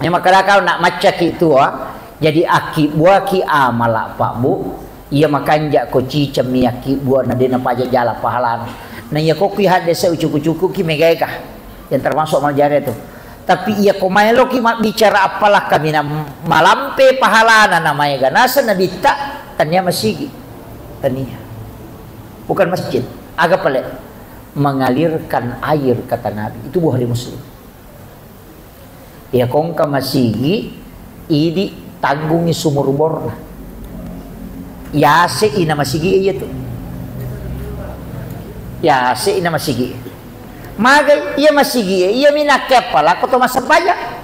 Ini maka kau nak macak itu jadi aki buah ki amalak pak bu. Ia makan jak koci cemi aki buah nadina pajak jala pahalan. Nah ia koki hadese ucuk-ucuku ki megaikah yang termasuk malajari itu. Tapi ia komaelo ki bicara apalah kami malampe pahalana namanya ganasa nabita tanya masigi tania. Bukan masjid, agak pelik mengalirkan air kata Nabi itu Bukhari Muslim. Ya kongka masigi ini tanggungi sumur borna. Ya se ina masigi iya tuh. Ya se ina masigi. Magai iya masigi iya minak kepala koto masa banyak.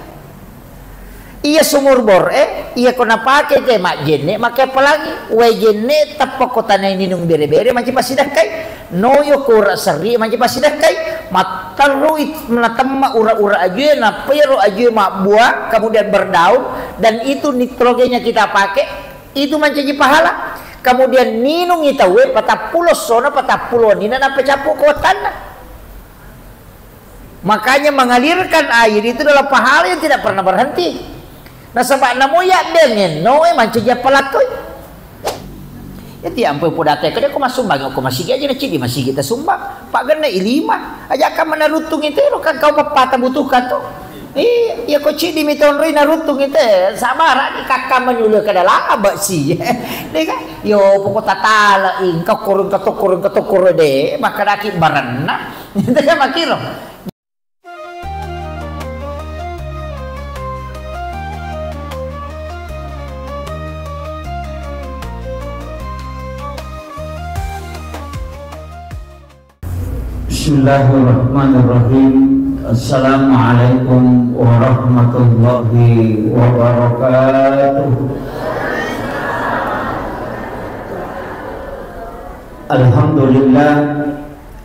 Iya sumur bor iya kona pakai teh mak jenne make pelangi we jenne tapok kota na ninung bere-bere macam pasidah kai noyo kura seri macam pasidah kai mataru menatamma ura-ura aja na pero aja mak buah kemudian berdaun dan itu nitrogenya kita pakai itu menjadi pahala kemudian ninung kita we patah pulau sona patah pulau nina apa capuk kotana. Makanya mengalirkan air itu adalah pahala yang tidak pernah berhenti. Nah sebab namo ya dengan no mancanya pelakoi. Ya tiap ampe podate kada ko masumbang ko masigi aja na cidi masigi kita sumbang. Pak gana ilima aja ka manarutung itu lo kan kau pepata butuhkan to. Ya ko cidi miton ri narutung itu sabar ni kakak menyulah kada laba sih. Deh kan yo pokok tatala ing kau kurung ketuk de maka daki baranna. Itu kan makiro. Bismillahirrahmanirrahim. Assalamualaikum warahmatullahi wabarakatuh.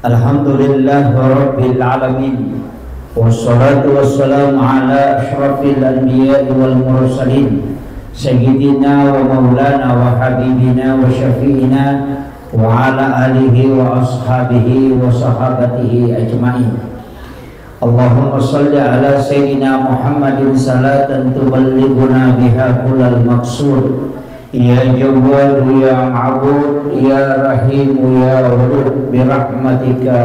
Alhamdulillah rabbil alamin. Wassalatu wassalamu ala asyrafil anbiya'i wal mursalin sayyidina wa maulana wa habibina wa syafi'ina wa ala alihi wa ashabihi wa sahabatihi ajma'in. Allahumma salli ala sayyidina Muhammadin salatan tuballighuna biha kullal maqsud. Ya Jawwad ya Ma'bud ya Rahim ya Wadud birahmatika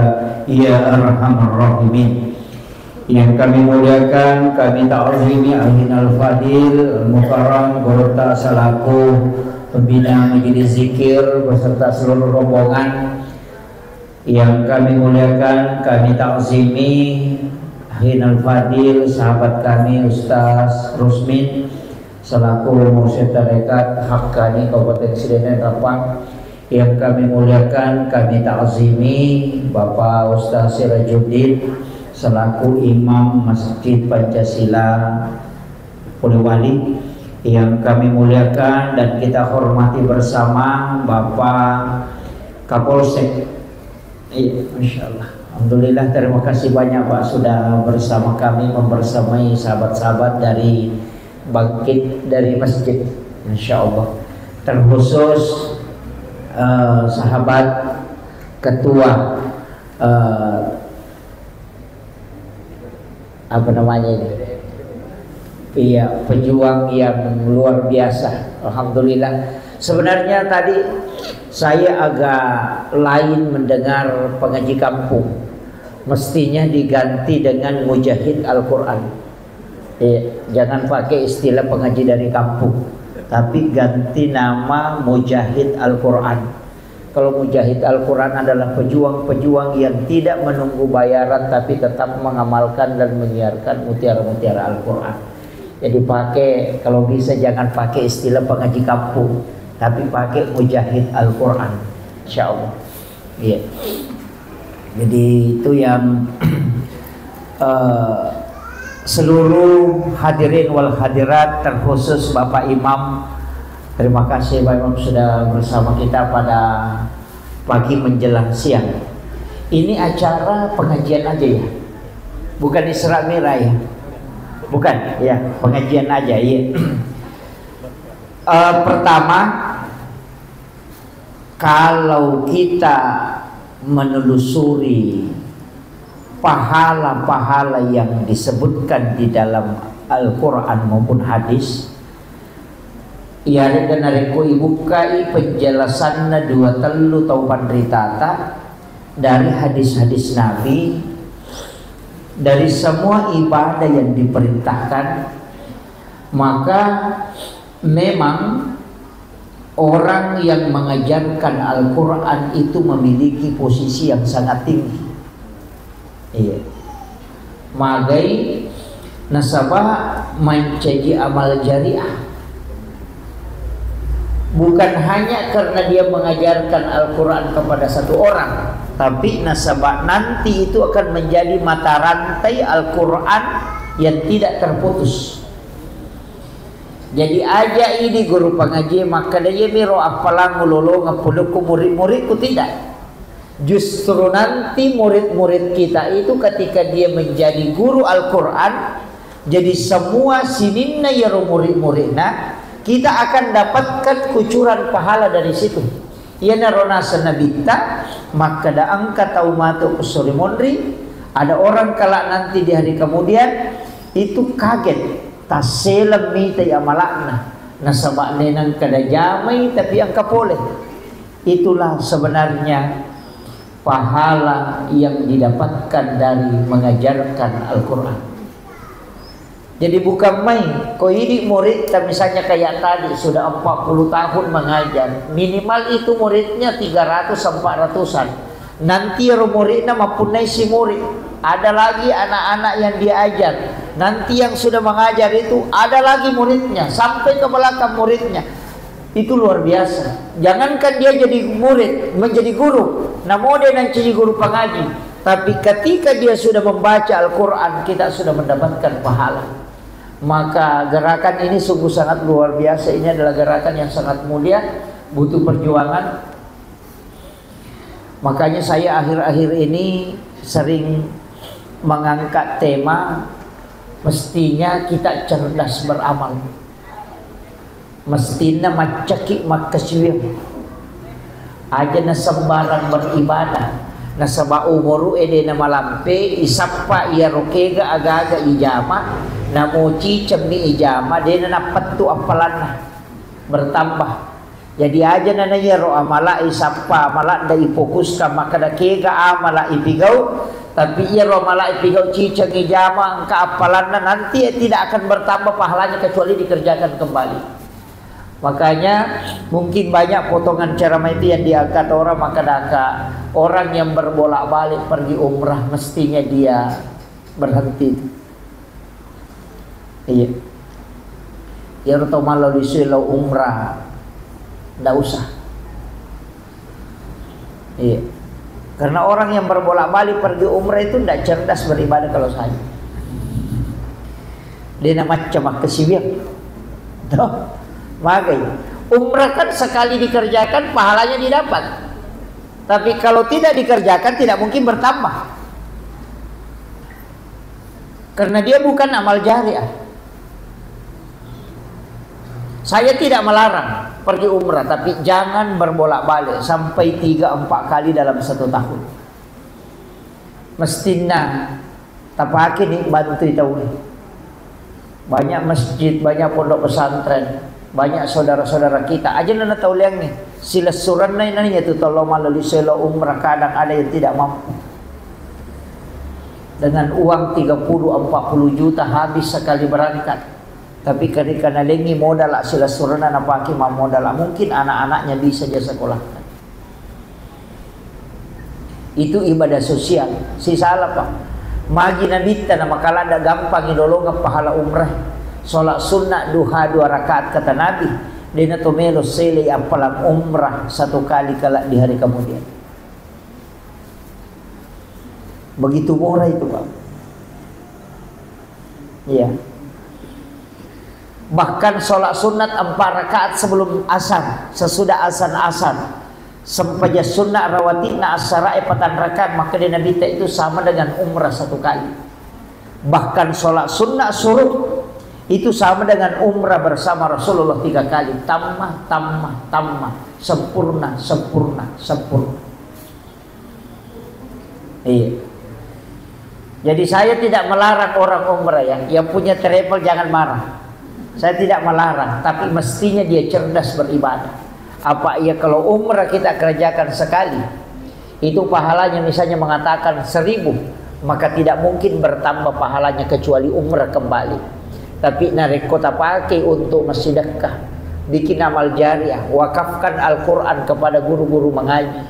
ya arhamar rahimin. Yang kami muliakan, kami ta'zimi Ahinal Fadil Mukarram Gorota selaku pembina majelis zikir beserta seluruh rombongan. Yang kami muliakan, kami ta'zimi Ahinal Fadil sahabat kami Ustaz Rusmin selaku mursyid tarekat Haqqani Kabupaten Sidene Rapang. Yang kami muliakan, kami ta'zimi Bapak Ustaz Sirajuddin selaku Imam Masjid Pancasila Polewali. Yang kami muliakan dan kita hormati bersama Bapak Kapolsek. Iya, Masya Allah. Alhamdulillah, terima kasih banyak Pak sudah bersama kami membersamai sahabat-sahabat dari bangkit dari masjid. Masya Allah. Terkhusus sahabat ketua apa namanya ini? Iya, pejuang yang luar biasa. Alhamdulillah. Sebenarnya tadi saya agak lain mendengar pengaji kampung. Mestinya diganti dengan mujahid Al-Quran. Jangan pakai istilah pengaji dari kampung, tapi ganti nama mujahid Al-Quran. Kalau mujahid Al-Quran adalah pejuang-pejuang yang tidak menunggu bayaran tapi tetap mengamalkan dan menyiarkan mutiara-mutiara Al-Quran. Jadi pakai, kalau bisa jangan pakai istilah pengaji kampung, tapi pakai mujahid Al-Quran, insya Allah. Iya. Jadi itu yang seluruh hadirin wal hadirat, terkhusus Bapak Imam. Terima kasih Pak Imam sudah bersama kita pada pagi menjelang siang. Ini acara pengajian aja ya, bukan Isra Mi'raj ya. Bukan, ya pengajian aja ya. Pertama, kalau kita menelusuri pahala-pahala yang disebutkan di dalam Al-Quran maupun hadis, ia dan areko ibukai penjelasanna dua telu tau pandritata dari hadis-hadis Nabi, dari semua ibadah yang diperintahkan. Maka memang orang yang mengajarkan Al-Quran itu memiliki posisi yang sangat tinggi. Iya. Magai nasabah mencaji amal jariah, bukan hanya karena dia mengajarkan Al-Quran kepada satu orang, tapi nasabah nanti itu akan menjadi mata rantai Al-Quran yang tidak terputus. Jadi aja ini guru pengaji maka dia miro apalang ngulolo ngapuluku murid-muridku, tidak. Justru nanti murid-murid kita itu ketika dia menjadi guru Al-Quran, jadi semua sininna ya murid-muridna, kita akan dapatkan kucuran pahala dari situ. Ia narona senabita maka da angka taumatu kusuri mondri. Ada orang kala nanti di hari kemudian itu kaget taselam mita ya malakna nasabak nenang kada jamai tapi angka boleh. Itulah sebenarnya pahala yang didapatkan dari mengajarkan Al-Quran. Jadi bukan main. Kau ini murid misalnya kayak tadi sudah 40 tahun mengajar, minimal itu muridnya 300-400an. Nanti muridnya mempunyai si murid, ada lagi anak-anak yang diajar. Nanti yang sudah mengajar itu ada lagi muridnya sampai ke belakang muridnya. Itu luar biasa. Jangankan dia jadi murid, menjadi guru, namun dia nanti jadi guru pengaji. Tapi ketika dia sudah membaca Al-Quran, kita sudah mendapatkan pahala. Maka gerakan ini sungguh sangat luar biasa. Ini adalah gerakan yang sangat mulia, butuh perjuangan. Makanya saya akhir-akhir ini sering mengangkat tema mestinya kita cerdas beramal. Mestinya macaki makasiyah aja na sembarang beribadah nasaba umuru ede na malampe isappa iya rokega aga-aga ijama na mochi cemmi ijama de na napattu apalan bertambah. Jadi aja na naya ro amala isappa amala da ifokuskan maka da kega amala ipigau, tapi iya ro amala ipigau ciceng ijama angka apalan nanti tidak akan bertambah pahalanya kecuali dikerjakan kembali. Makanya mungkin banyak potongan ceramah itu yang diangkat orang, maka orang yang berbolak-balik pergi umrah mestinya dia berhenti. Iya. Ya atau malah disuruh umrah, tidak usah. Iya. Karena orang yang berbolak-balik pergi umrah itu tidak cerdas beribadah kalau saya. Dia macam kesibir. Tuh. Makanya umrah kan sekali dikerjakan pahalanya didapat, tapi kalau tidak dikerjakan tidak mungkin bertambah, karena dia bukan amal jariah. Saya tidak melarang pergi umrah, tapi jangan berbolak-balik sampai 3-4 kali dalam 1 tahun. Mestinya tapaki nih bantu itu. Banyak masjid, banyak pondok pesantren, banyak saudara-saudara kita aja nana tahu liang nih sila suran nanya tuh tolong melalui selo umrah, kadang ada yang tidak mampu dengan uang 30-40 juta habis sekali berangkat, tapi karena lengi modal sila suran nana pakai modal mungkin anak-anaknya bisa dia sekolahkan. Itu ibadah sosial. Si salah pak magi nabita nama kalanda gampang idolong pahala umrah. Sholat sunnah duha 2 rakaat kata Nabi, dena tomelo sele apalang umrah 1 kali kala di hari kemudian. Begitu murah itu pak. Iya. Bahkan sholat sunat 4 rakaat sebelum asar, sesudah asar sampainya sunnah rawatina asara 4 rakaat, maka di Nabi itu sama dengan umrah 1 kali. Bahkan sholat sunnah suruh itu sama dengan umrah bersama Rasulullah 3 kali, tamah, sempurna. Iya. Jadi saya tidak melarang orang umrah ya. Yang punya travel jangan marah. Saya tidak melarang, tapi mestinya dia cerdas beribadah. Apa ya kalau umrah kita kerjakan sekali, itu pahalanya misalnya mengatakan 1000, maka tidak mungkin bertambah pahalanya kecuali umrah kembali. Tapi narik kota pakai untuk sedekah, bikin amal jariah, wakafkan Al-Quran kepada guru-guru mengaji.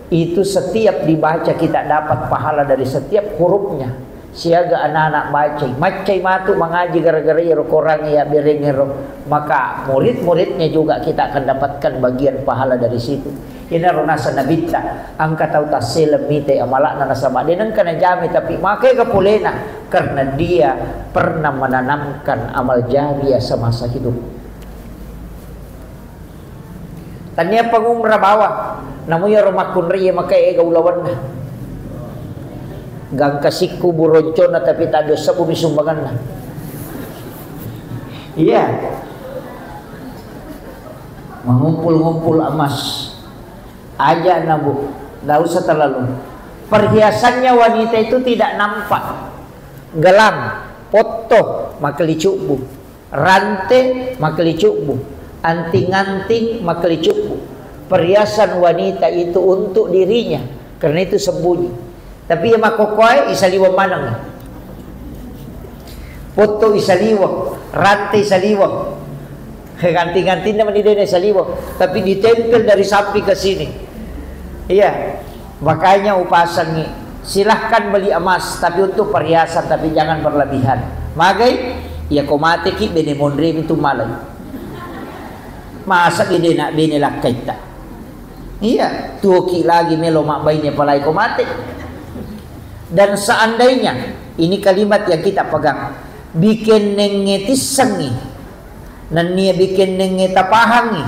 Itu setiap dibaca kita dapat pahala dari setiap hurufnya. Siaga anak-anak baca, macai matu mengaji gara-gara iro korang ya berengero, maka murid-muridnya juga kita akan dapatkan bagian pahala dari situ. Ina ronasa nabita, angka tahu taselem mite amalak na nasaba. Denang kana jami tapi makai kapulena karena dia pernah menanamkan amal jariah semasa hidup. Tanya pengumrah bawah, namun ya rumah kunri makai ega ulawan na. Gang kasiku buroncona tapi tado sa bumi sumbangan na. Iya. Mengumpul-ngumpul emas. Aja nabu, tidak usah terlalu. Perhiasannya wanita itu tidak nampak. Gelang, foto, makeli cubu, rantai, makeli cubu, anting-anting, makeli cubu. Perhiasan wanita itu untuk dirinya, karena itu sembunyi. Tapi yang makokoi isaliwang manang. Foto isaliwang, rantai isaliwang. Ganti-ganti naman dia isaliwang, tapi ditempel dari samping ke sini. Iya, makanya upasannya silahkan beli emas, tapi untuk perhiasan, tapi jangan berlebihan. Magai, ya komate ki benemondre itu malay. Masa gede nak benelak kaita. Iya, tuki lagi melo makbainya palai komate. Dan seandainya ini kalimat yang kita pegang, bikin nengetissangi, nan niya bikin nengetapahangi,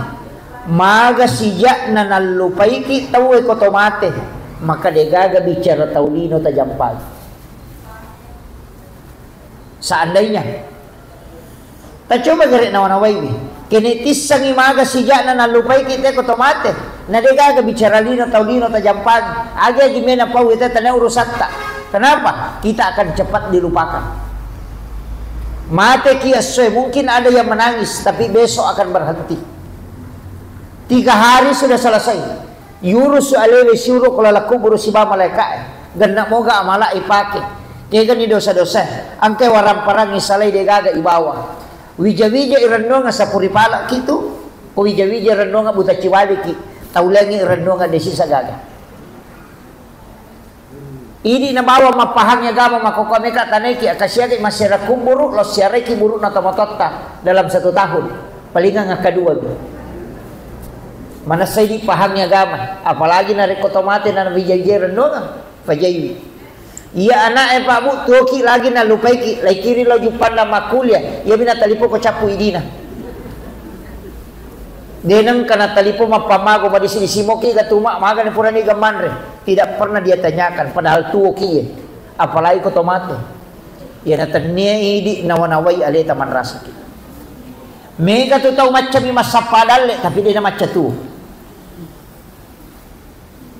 maga sijak na nalupaiki tahu ekotomate, maka dia gaga bicara taulino tajampal. Seandainya, tak coba garik nawan-nawai ni, kinetisangi maga sijak na nalupaiki te ekotomate, na dia gaga bicara lino taulino tajampal, aga gimana pau itu tanah urusatta. Kenapa? Kita akan cepat dilupakan. Mate kiaswe, mungkin ada yang menangis, tapi besok akan berhenti. 3 hari sudah selesai. Yurus alewe syuru kalau laku berusiba malaikat. Ganda moga amala ipake. Dia kan ni dosa-dosa. Angke waram parang isalai dia gaga ibawa. Wija-wija irandonga sa puripala kitu. O wija-wija irandonga buta ciwali ki. Taulangi irandonga desi sa gaga. Ini nabawa mapahangnya gama makokomeka taneki akasiaki masyarakat kumburu lo siareki buruk na tomatotta dalam 1 tahun palingan nga kedua. Mana saya di pahangnya gama apalagi narik otomate na bijay-bijay rendonga pajayi. Iya anak Pak Bu toki lagi na lupaiki lai kiri lo jupanda makulia iya bina talipo ko capu idina. Denang kana talipo mapamago ba disi simoki gatuma maga ni purani gamanre. Tidak pernah dia tanyakan padahal tuo kiye apalagi ko tomate ya natanya idi nawanawai ale taman rasa mega tu tahu macam masapadalle tapi dia macam tu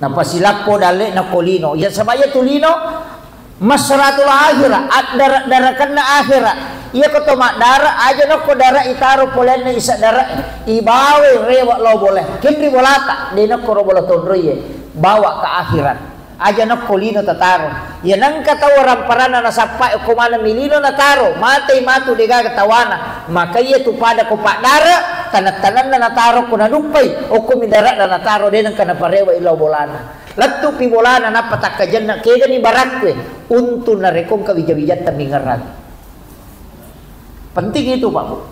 napasilapo dalle na kolino ya sabaya tulino masratul akhirah darakan na akhirah iya ko tomak dara aja no ko dara itaro polen na isa dara ibawe rewa lo boleh kindri bolata dia no ko ro bola tonroye bawa ke akhirat aja nak kolino tataro ya nang katawaran parana na sapa ko mana milino na taro matay matu dega katawana maka iya tu pada ko padara tanat-tanan na nataro ko nanumpay o ko midara na nataro din ang kanaparewa ilaw bolana lattu pi bolana na patakajan na kaya ni barakwe untu na rekong kawija-wijat tamingaran penting itu Pak Bu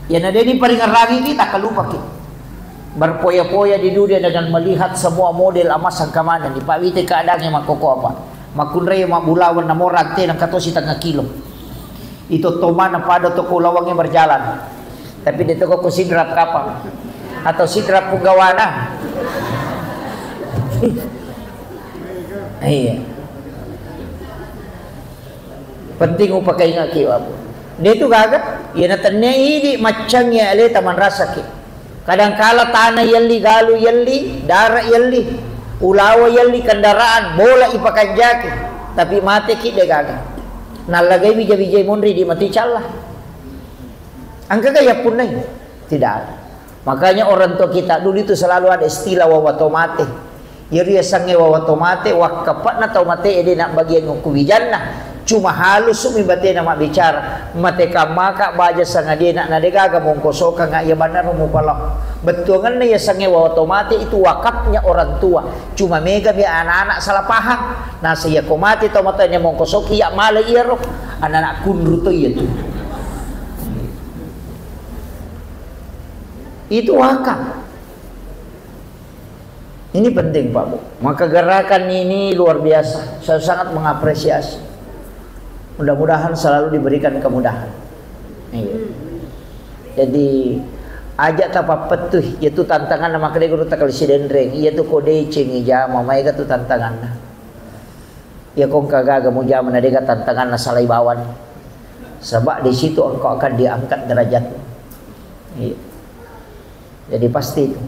ya na din paringaragi kita kalupa kita berpoya-poya di dunia dengan melihat semua model emas yang kemana di Pak Wite keadaannya makoko apa makunrei mabulawan na morante ng 14 kilo itu tomana pada toko lawangnya berjalan tapi dito ko sidrap kapal atau sidrap pugawana iya penting upakai ngaki wabu dia itu gagak ya natanya ini macamnya ale taman rasa ki kadangkala tanah yalli galu yalli darah yalli ulawa yalli kendaraan bola ipakanjaki tapi mati kita gagal. Nalagay bija-bija munri di mati calah. Angka gaya pun nih tidak ada. Makanya orang tua kita dulu itu selalu ada istilah wawato mate. Yari sange wawato mate wakapat na tau mate ede nak bagian kubijan na. Cuma halus sumi bate na bicara. Mate kamaka baja sanga dia nak nadegaga mongkosoka nga ya benar mupalak. Betul kan ya sange wawato mate itu wakafnya orang tua. Cuma mega biar anak-anak salah paham. Nah saya komati tau matanya mongkosoki ya male iro. Anak-anak kunru to iya tuh. Itu wakaf. Ini penting Pak Bu. Maka gerakan ini luar biasa. Saya sangat mengapresiasi. Mudah-mudahan selalu diberikan kemudahan. Jadi ajak tapa petuh yaitu tantangan nama kali guru takal sidendreng yaitu kode cing jama maiga tu tantangan. Ya kong kagaga mu jama nadega tantangan na salai bawan. Sebab di situ engkau akan diangkat derajatmu. Iya. Jadi pasti itu.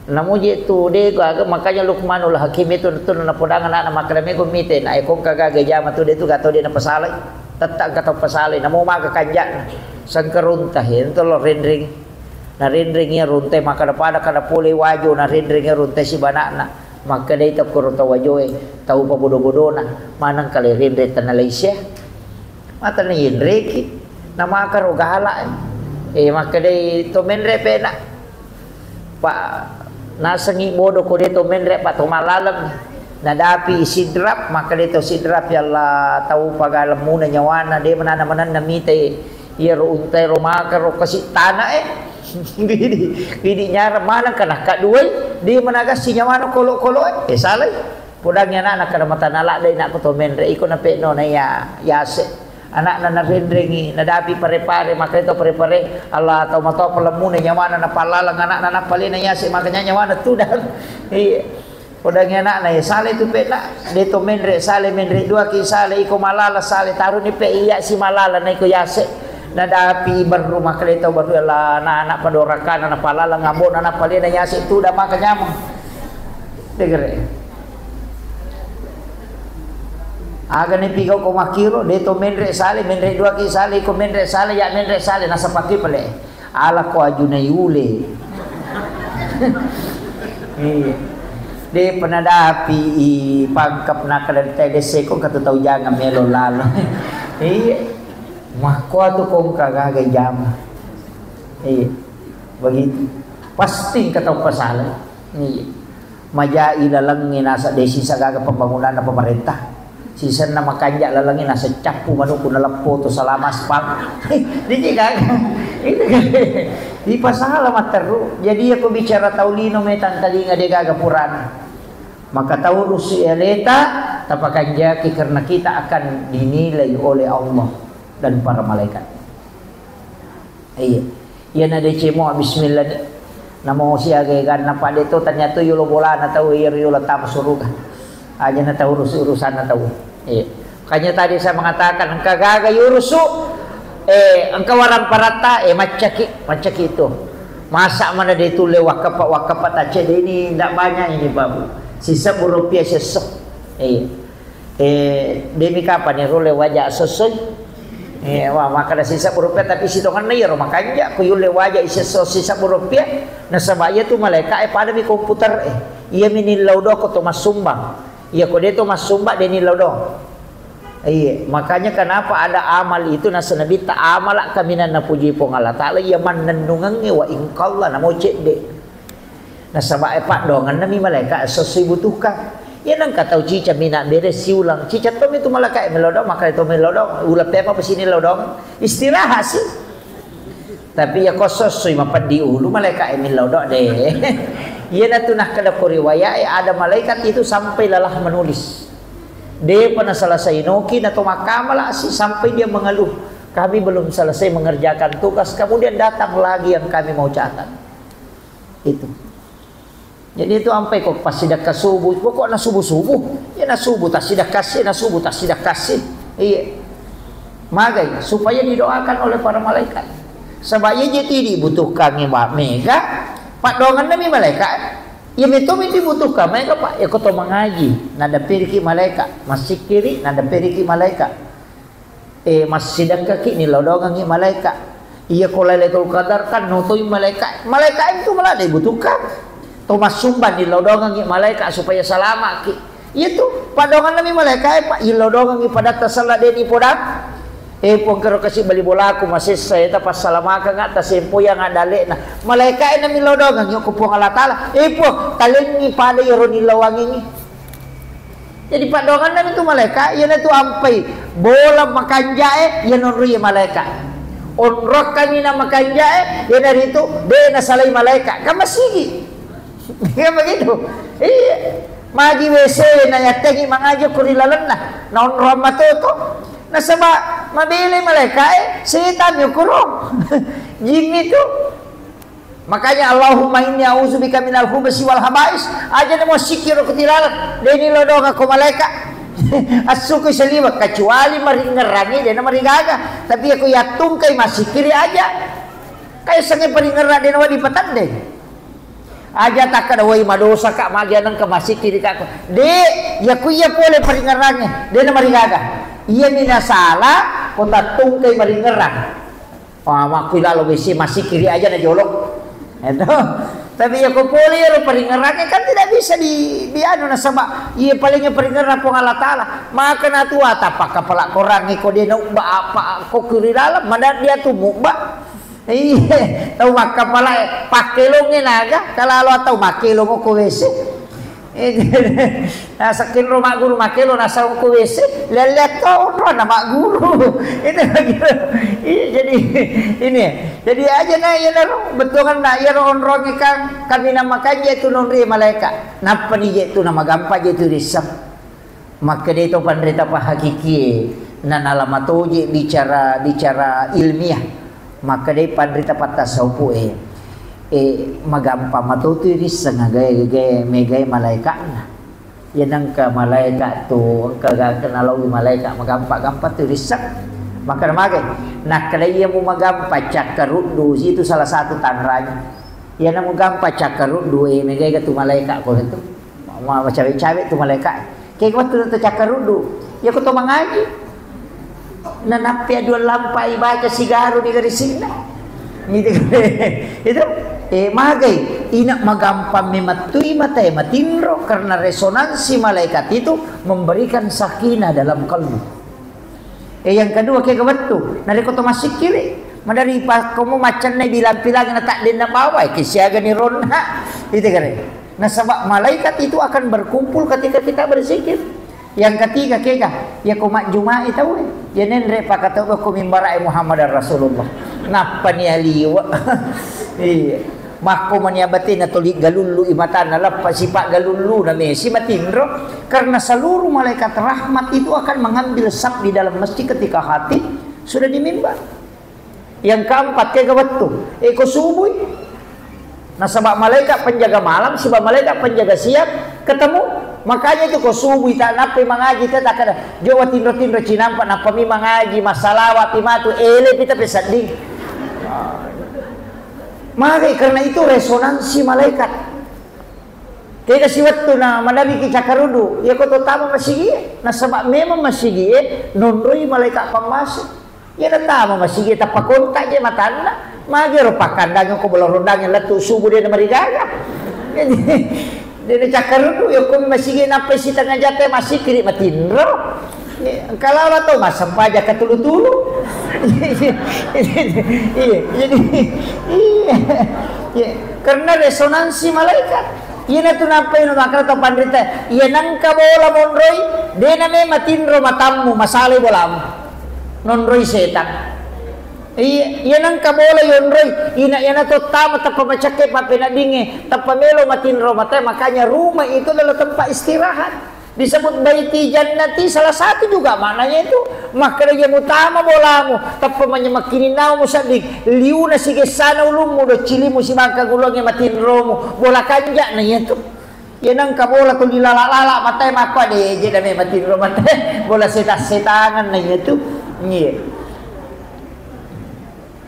Namun itu dia makanya Luqmanul Hakim itu na podangan anak makrame ko miten ay kong kagaga jama tu dia tu gato dia na pasalay. Tetap gato pasalay namo maga kanjak sangkaruntah itu lo rendring. Na rendringnya runte maka pada kada puli wajo na rendringnya runte si banana. Maka dia tap kurunta wajo tahu pa bodo-bodona manang kali rendring tan Malaysia. Mata ni rendreki na maka rogala. Maka dia to menre pena Pak nasengi bodoh ko dia to menre Pak to malalam nadapi sidrap maka dia to sidrap ya Allah tahu pagalam muna nyawana dia manana-manana mite ya ro untai ro maka ro kasi tanah gidi nyara mana kana kaduai dia managas si nyawana kolo-kolo salai podangnya anak kana mata nalak dai nak ko to menre iko na peno na ya yase anak na narendrengi nadapi pare-pare maka itu pare-pare Allah atau mato pelemune nyawana na palalang anak na napalina yasi makanya nyawana tu dah podangnya anak na sale tu pena de to menre sale menre dua ki sale iko malala sale taru ni pe iya si malala na iko yase nadapi berumah kelito baru Allah na anak padorakan na palala ngabon na napalina yasi tu dah maka nyamang degere. Aga ni pigaw ko makiro dito menre sale menre dua ki sale ko menre sale ya menre sale nasa pati pale ala ko aju na yule de panadapi pangkap na kada TDC ko katutaw jangan melo lalo mako to kong kagaga jama begitu pasti kataw pasala maja ilalang nasa desi sa gaga pembangunan na pemerintah sisan na makanja lalangin nasa capu manuko na lampo to sa lamas pang di gaga di pasala materu jadi aku bicara taulino metan talinga de gaga purana maka taurus eleta tapakanja karena kita akan dinilai oleh Allah dan para malaikat iya yan ada cemo bismillah namo siya gan na pade to tanyato yulo bola na tahu yulo tam suruga aja na tahu urusan na tahu makanya tadi saya mengatakan engkau gaga yurusu engkau warang parata macaki itu masa mana dia itu wakapat aja ini tidak banyak ini babu sisa rupiah sesok demi kapan ya rule wajah sesuai wah maka ada sisa rupiah tapi situ kan nih makanya aku yule wajah sisa rupiah nasabaya tu malaikat pada mi komputer iya minilau do ko to masumbang iya ko deto masumba deni lodo iya makanya kenapa ada amal itu nasa nabi ta amal kaminan na puji po Allah taala iya man nandungan wa ingkalla namo cek de nasaba pak dongan nami malaikat sesuai butuhkan ya nang katau cica mina beres siulang cica tom itu malaikat melodo maka itu melodo ulah pepa pesini lodo istirahat sih tapi ya kosos sui mapan di ulu malaikat melodo deh iya natunah kada riwayat ada malaikat itu sampai lelah menulis dia pernah selesai nokin atau makamala sih sampai dia mengeluh kami belum selesai mengerjakan tugas kemudian datang lagi yang kami mau catat itu jadi itu sampai kok pas sidak ke subuh kok na subuh ya na subuh tak sidak kasih iya magai supaya didoakan oleh para malaikat sebabnya jadi dibutuhkan mega pak dongan nami malaikat Ya betul dibutuhkan mereka Pak. Ya kau mengaji, nada periki malaikat, masih kiri nada periki malaikat. Masih sidang kaki ni lodongan ni malaikat. Iya kau Lailatul Qadar kan nutui malaikat. Malaikat itu malah dibutuhkan. Thomas sumban di lodongan ni malaikat supaya selamat ki. Itu padongan nami malaikat Pak. Iya lodongan ni pada tasala deni podam. Pongkero kasih bali bola aku masih saya tapas salamaka nga ta sempo yang adale na malaikat na milodongan yung kupong Allah Taala po talin ni pada yoro nilawangi ni jadi padongan na itu malaikat yan itu ampay bola makanja yan onri malaikat onrok kami na makanja yan narito de na salay malaikat kamasigi kaya begitu magi wese na yatengi mangajo kurilalan na onro matuto nasaba mabili malaikat setan yung kurong jin itu makanya Allahumma inni a'udzubika minal khubuthi wal haba'is aja na mo sikiro kutilalat deni lodong ako malaikat asuko sa liwag kecuali maringerangi dia na marigaga tapi ako yatung kay masikiri aja kaya sangin paringeran din na wadi patandeng aja tak kada way madosa ka magianang ka masikiri ka ko de yaku ya pole paringerangi dia na marigaga iya minasala kota tungkay maringeran makilalo besi masih kiri aja na jolok itu tapi ya kupuli ya paringerannya kan tidak bisa di anu na sama iya palingnya paringeran pong Allah Ta'ala maka na tuwa tapak kapala korang iko dia na uba apa ko kiri dalam mana dia tuh mukba iya tau makapala pakilongnya naga kalalo atau makilong ko besi sakin rumah guru makelo nasa ko wese lelet to na mak guru itu begitu jadi ini jadi aja na ya betul kan na ya onrong ikan kami nama kaji itu nonri malaikat napa ni itu nama gampang itu risam maka dia itu pandrita pa hakiki na nalamatoji bicara ilmiah maka dia pandrita pa tasawuf magampa matutiri sa gaya megay malaikat na yan ang ka malaikat to kaganalawi malaikat magampa tirisak maka namagay nakalaya mo magampa cakarudu itu salah satu tanranya yan ang magampa cakarudu megay ka to malaikat ko nito macawe-cawe to malaikat kaya ko to cakarudu ya ko to mangaji nanapya dua lampai baca sigaro di garising na itu magay inak magampang mematui matay matinro karena resonansi malaikat itu memberikan sakinah dalam kalbu. Yang kedua kaya kabarto nariko to masik kiri madari pa kamu macan na bilang-bilang na tak din na baway kisiaga ni Ronha itu kan nasabak malaikat itu akan berkumpul ketika kita berzikir. Yang ketiga kaya ya kumak Jumat itu ya nenre pakata ko mimbara Muhammad Rasulullah napa ni aliwa iya mako maniabati na tulik galulu imatan na lapas sipak galulu na mesi matindro karena seluruh malaikat rahmat itu akan mengambil sab di dalam masjid ketika hati sudah di mimbar. Yang keempat kaya gawattu eko subuh nasabak malaikat penjaga malam sebab malaikat penjaga siang ketemu makanya itu ko subuh tak nape mangaji tak kada jawa tindro cinampak napa mi mangaji masalawat imatu ele pita pesading mari karena itu resonansi malaikat kaya kasi waktu na manabi ki cakarudu ya ko tama masigi nasabak memang masigi nonroy malaikat pamasok ya tama masigi tapakonta je matanda magero pakandang ko bolorondang latu subuh dia na marigaga dia cakarudu ya ko masigi napay si tanga jate masih kiri matindro kalau atau mas sampaja katulu-tulu iya karena resonansi malaikat iya na tunapay no makara to pandrita iya nang kabola monroy de na me matinro matammu masali bolam nonroy setan iya nang kabola yonroy ina yana to tama tapamacake papinadinge tapamelo matinro matay makanya rumah itu adalah tempat istirahat disebut baiti jannati salah satu juga maknanya itu maka dia utama bolamu tapi manyamakini nau mo sadig liuna sige sana ulummu do cilimu si bangka gulongnya matin romu bola kanja na itu yan ang kabola to dilala matay makwa de je dame matin ro matay bola setangan na itu nye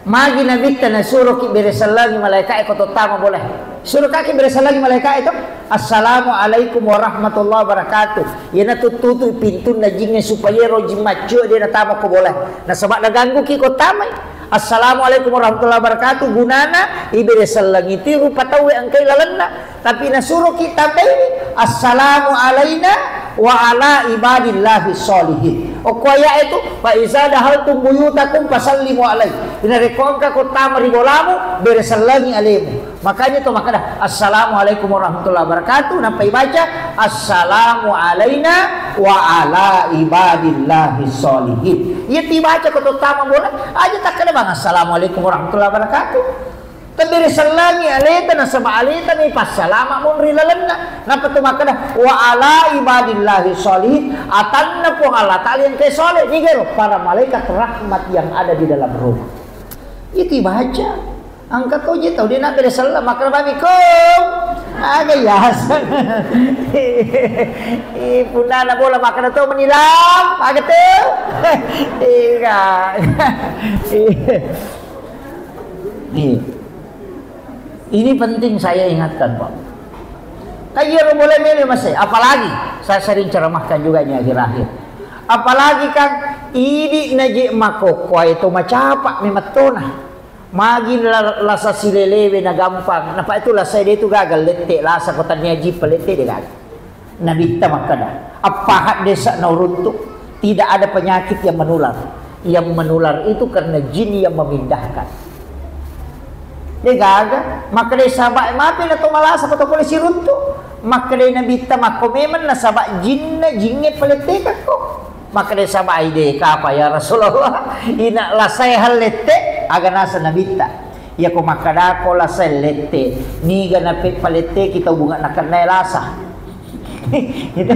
magi na bikta na suruh ki beresalagi malaikat ko to tama boleh suruh kaki beresalagi malaikat itu Assalamualaikum warahmatullahi wabarakatuh. Ya na tututu pintu na jingnya supaya roji macu dia na tama ko boleh. Na sebab na ganggu ki ko tamay. Assalamualaikum warahmatullahi wabarakatuh gunana ibere salangiti rupa tawe ang kailalanna. Tapi nasuruh kita bayi assalamu alaina wa ala ibadillahi sholihin. O kuaya itu fa iza dahaltum buyutakum fasallimu alaihi. Inarekon ka ko tamari golamu bere salangi alaimu. Makanya itu makanya assalamualaikum warahmatullahi wabarakatuh nampai baca assalamu alaina wa ala ibadillahi sholihin. Ya dibaca ko tama boleh aja tak kena bang assalamualaikum warahmatullahi wabarakatuh. Tabiri salangi alita na sama alita ni pasalama mun rilalanna. Napa tu makana wa ala ibadillahi sholihin atanna po Allah Ta'ala yang ke soleh ni para malaikat rahmat yang ada di dalam rumah. Itu baca. Angkat kau je tahu dia nak beri salam makan babikum. Agak yasan. Punah nak bola makan tu menilam. Agak tu. Ini penting saya ingatkan Pak. Kayak boleh milih masih. Apalagi saya sering ceramahkan juga nih akhir-akhir. Apalagi kan ini najik makokwa itu macapak mematona. Magi lasa silelewe na gampang. Napa itu lasa dia itu gagal letek lasa kota niaji pelete dia gagal. Nabi tamakana. Apa hak desa na runtuk? Tidak ada penyakit yang menular. Yang menular itu karena jin yang memindahkan. Dia gagal, maka dia sabak mapi na tumalasa kota polisi runtuk. Maka dia nabi tamako memang na sabak jinnya pelete kako. Maka dia sabak ide apa ya Rasulullah. Ina lasai hal lete aga nasa nabita ya ko makada ko lasai lete ni gana pe palete kita bunga nakan nai lasa itu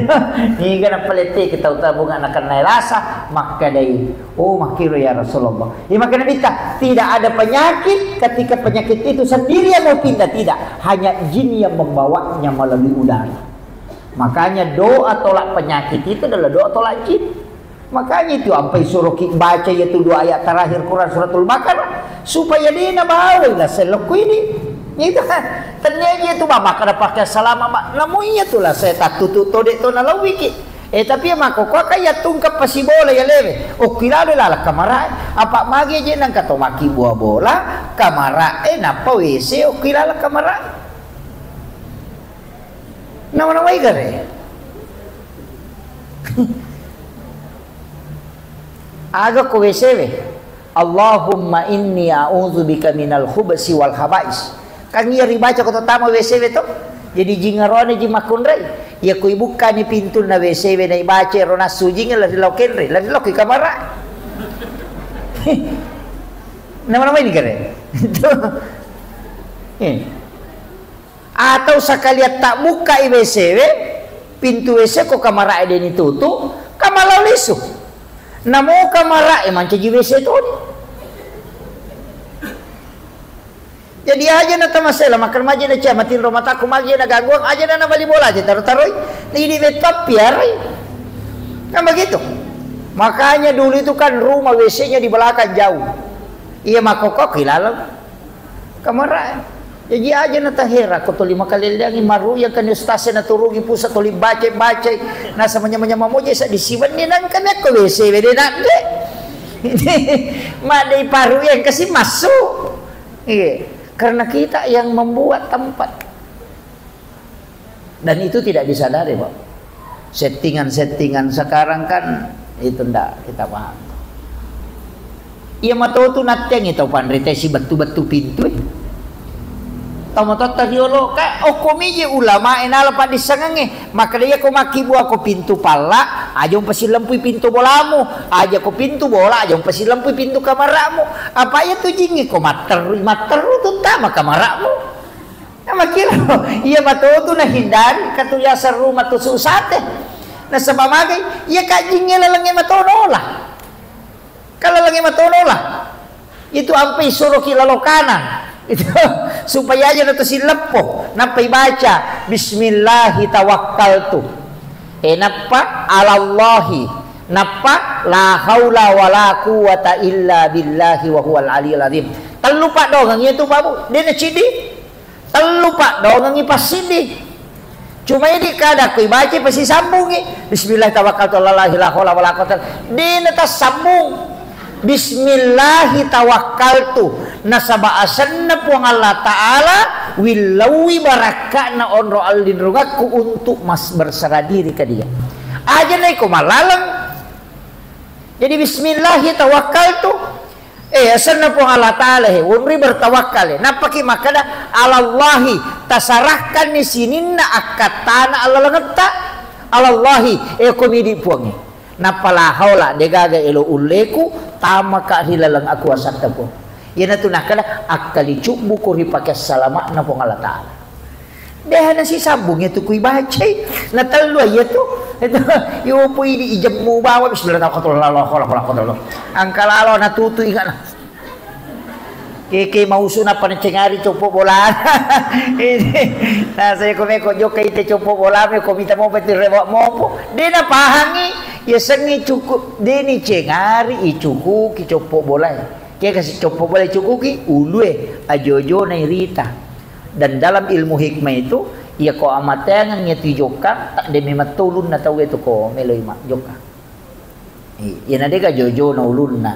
ni gana palete kita uta bunga nakan nai lasa maka dai oh makiro ya Rasulullah ya maka nabita tidak ada penyakit ketika penyakit itu sendiri yang mau pindah tidak hanya jin yang membawanya melalui udara. Makanya doa tolak penyakit itu adalah doa tolak jin. Makanya itu sampai suruh baca itu 2 ayat terakhir Quran suratul Baqarah supaya dia nak bawa lah selok ini. Itu kan ternyata itu mama kada pakai salam mak namunya tu lah saya tak tutup todek tu nalau wiki. Tapi mako ko kaya tungkap pasi bola ya leve. O kila lah kamera apa magi je nang kato maki buah bola kamera napa WC o kila lah kamera. Nama wai gare. Aga ko wesewe Allahumma inni a'udzubika minal khubsi wal khaba'is. Kan ia ribaca ko tama wesewe to. Jadi jingarone ji makunrai. Ya ko ibuka ni pintu na wesewe na ibaca rona sujing la dilokenre, la dilok kamera. Nama ini kare. Atau sekalian tak buka wesewe, pintu WC ko kamera ada ni tutup, kamala lisu. Namo kamera emang cegi WC tu ni. Jadi aja na tamasela makan maji na cia matin rumah taku maji na gangguan aja na bali bola aja taruh ini betap biar kan begitu. Makanya dulu itu kan rumah WC-nya di belakang jauh. Iya makokok hilalang kamera. Jadi aja na tahera ko tuli makalilangi maru yang kan stase na turungi pusat tuli baca na samanya mamoje sa disiwan ni nang kami ko WC wede nak de. Madai paru yang kasih masuk. Iya, karena kita yang membuat tempat. Dan itu tidak disadari, Pak. Settingan-settingan sekarang kan itu ndak kita paham. Iya matau tu natyang itu pandrite si batu-batu pintu. Tamat tadi olo ka okomije ulama enala pa disangange maka dia ko makibu ako pintu pala aja pasi lampu pintu bolamu aja ko pintu bola aja pasi lampu pintu kamaramu apa ya tu jingi ko materu tu tama kamaramu na makira iya matuto na hindari katuyasar rumah tu susate na sabamagay iya ka jingi lalangi matonola kalalangi matonola itu ampai suruh kilalokanan itu supaya aja nanti si lepoh nampai baca bismillahi tawakkaltu napa alallahi napa la haula wala quwata illa billahi wa huwal aliyul azim telu pak dongang itu babu dia na cidi telu pak dongang pasidi Cuma ini kada kui baca pasti sambung Bismillah tawakkaltu ala Allah la haula wala quwwata dina tas sambung Bismillah tawakkaltu nasaba asanna puang Allah taala willawi barakana onro aldin rugaku untuk mas berserah diri ke dia aja naik malalang. Jadi Bismillah tawakkaltu asanna puang Allah taala unri bertawakal napaki makana alallahi tasarahkan di sini na akatana Allah langeta alallahi komedi puangi napala haula degaga elo uleku tamaka hilalang aku asakta po yana tunakana akali cukbu ko ripake salamat na puang Allah taala deh na si sambung itu kui baca na talu ya tu itu yo po ini ijabmu bawa bismillahirrahmanirrahim angkalalo na tutu ingat Kiki mau sunat panecengari copo bola. Nah saya komeko joka ite copo bola me komita mau betul rewak mopo. Dena pahangi ya sengi cukup deni cengari i cukup ki copo bola. Kia kasih copo bola cukup ki ulue ajojo na irita. Dan dalam ilmu hikmah itu ya ko amatengan ngeti joka tak demi matulun na tahu itu ko meloi mak joka. Ya nadega jojo na ulun na.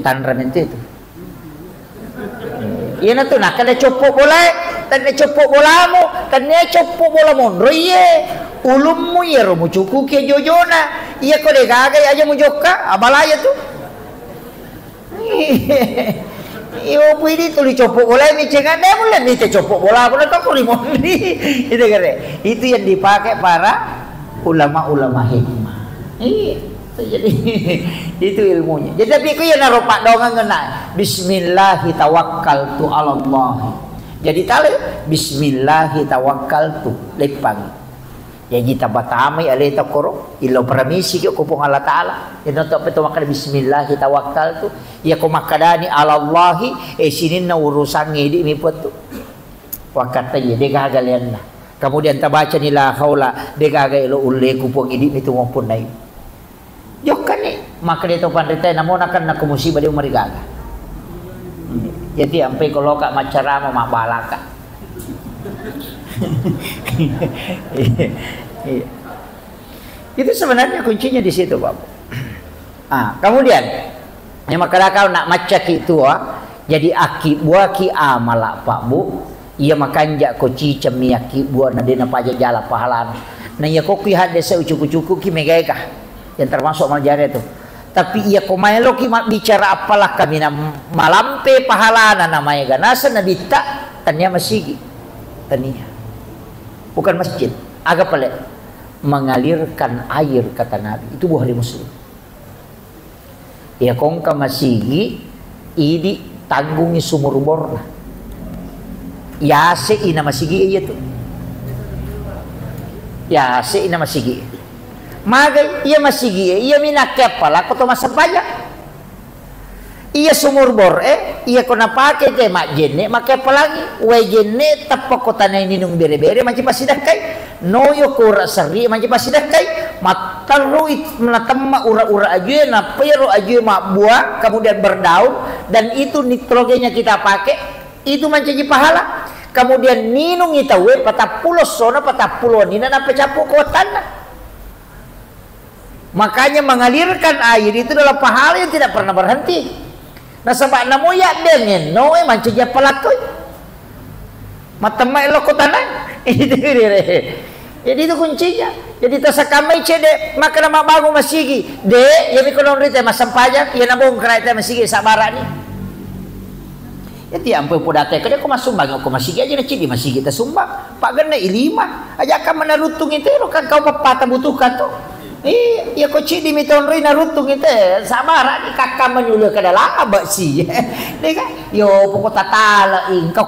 Tanran itu. Ina tu nak kada copok bola, tanda copok bolamu, tanda copok bola mondro ye, ulummu ye romu cuku ke jojona, iya ko de gaga aja mu joka, abalaya tu. Iyo pudi tu li copok bola ni cengan dia mulai ni te copok bola, boleh tak kau limondi, itu kere, itu yang dipakai para ulama-ulama hikmah. Jadi itu ilmunya. Jadi tapi ku ya naropak dongan ngena Bismillahi tawakkaltu ala Allah. Jadi tale Bismillahi tawakkaltu lepang. Ya kita batamai ale takoro ilo permisi ko pung Allah taala. Ino to peto makan Bismillahi tawakkaltu ya ko makadani ala Allah sinin na urusan ngidi mi petu. Wakata ye de gagalian na. Kemudian tabaca ni la haula de gaga ilo ulle ku pung ngidi itu maupun nai. Jokan ni maka dia tu pandai namun akan nak musibah dia marigaga. Jadi sampai kalau kak macarama mak balaka. Itu sebenarnya kuncinya di situ, Bapak. Kemudian yang maka kau nak macak itu jadi aki buah ki amalak Pak Bu. Ia makan jak ko cicam aki buah na dena paja jala pahalan. Na ia ko ki hade se ucuk-ucuk ki megega. Yang termasuk malajari itu. Tapi ia komaelo ki bicara apalah kami na malampe pahalana namanya ganasa na bita tanya masigi tania bukan masjid agak pelik mengalirkan air kata Nabi itu buah hari muslim ia kongka masigi idi tanggungi sumur bor ya se ina masigi iya tu ya se ina masigi magai ia masigi ia minakya pala ko to masapaya ia sumur bor ia kona pake te mak jenne make palagi we jenne tapakota na ninung bere-bere manci pasidakai noyo kura sari manci pasidakai mataru menatamma ura-ura aja na pero aja mak buah kemudian berdaun dan itu nitrogenya kita pakai itu manci pahala kemudian ninung ita we patapulos sona patapulo nina na pecapu kotana. Makanya mengalirkan air itu adalah pahala yang tidak pernah berhenti. Nah sebab namo ya dengan noe mancanya pelakoi. Matamai lo kotana. Jadi itu kuncinya. Jadi tasakamai cede maka nama bangun masigi. De yangikonon rite masam pajak ya nabung kereta masigi sabarani. Ya tiang pun podate kada ko masumbang ko masigi aja na cidi masigi ta sumbang. Pak gana ilima aja ka manarutung itu kan kau papata butuhkan to. Iya ko cidi miton ri narutung itu sabara di kakak menyuluh ke dalam abak sih. Deka yo pokok tatala kau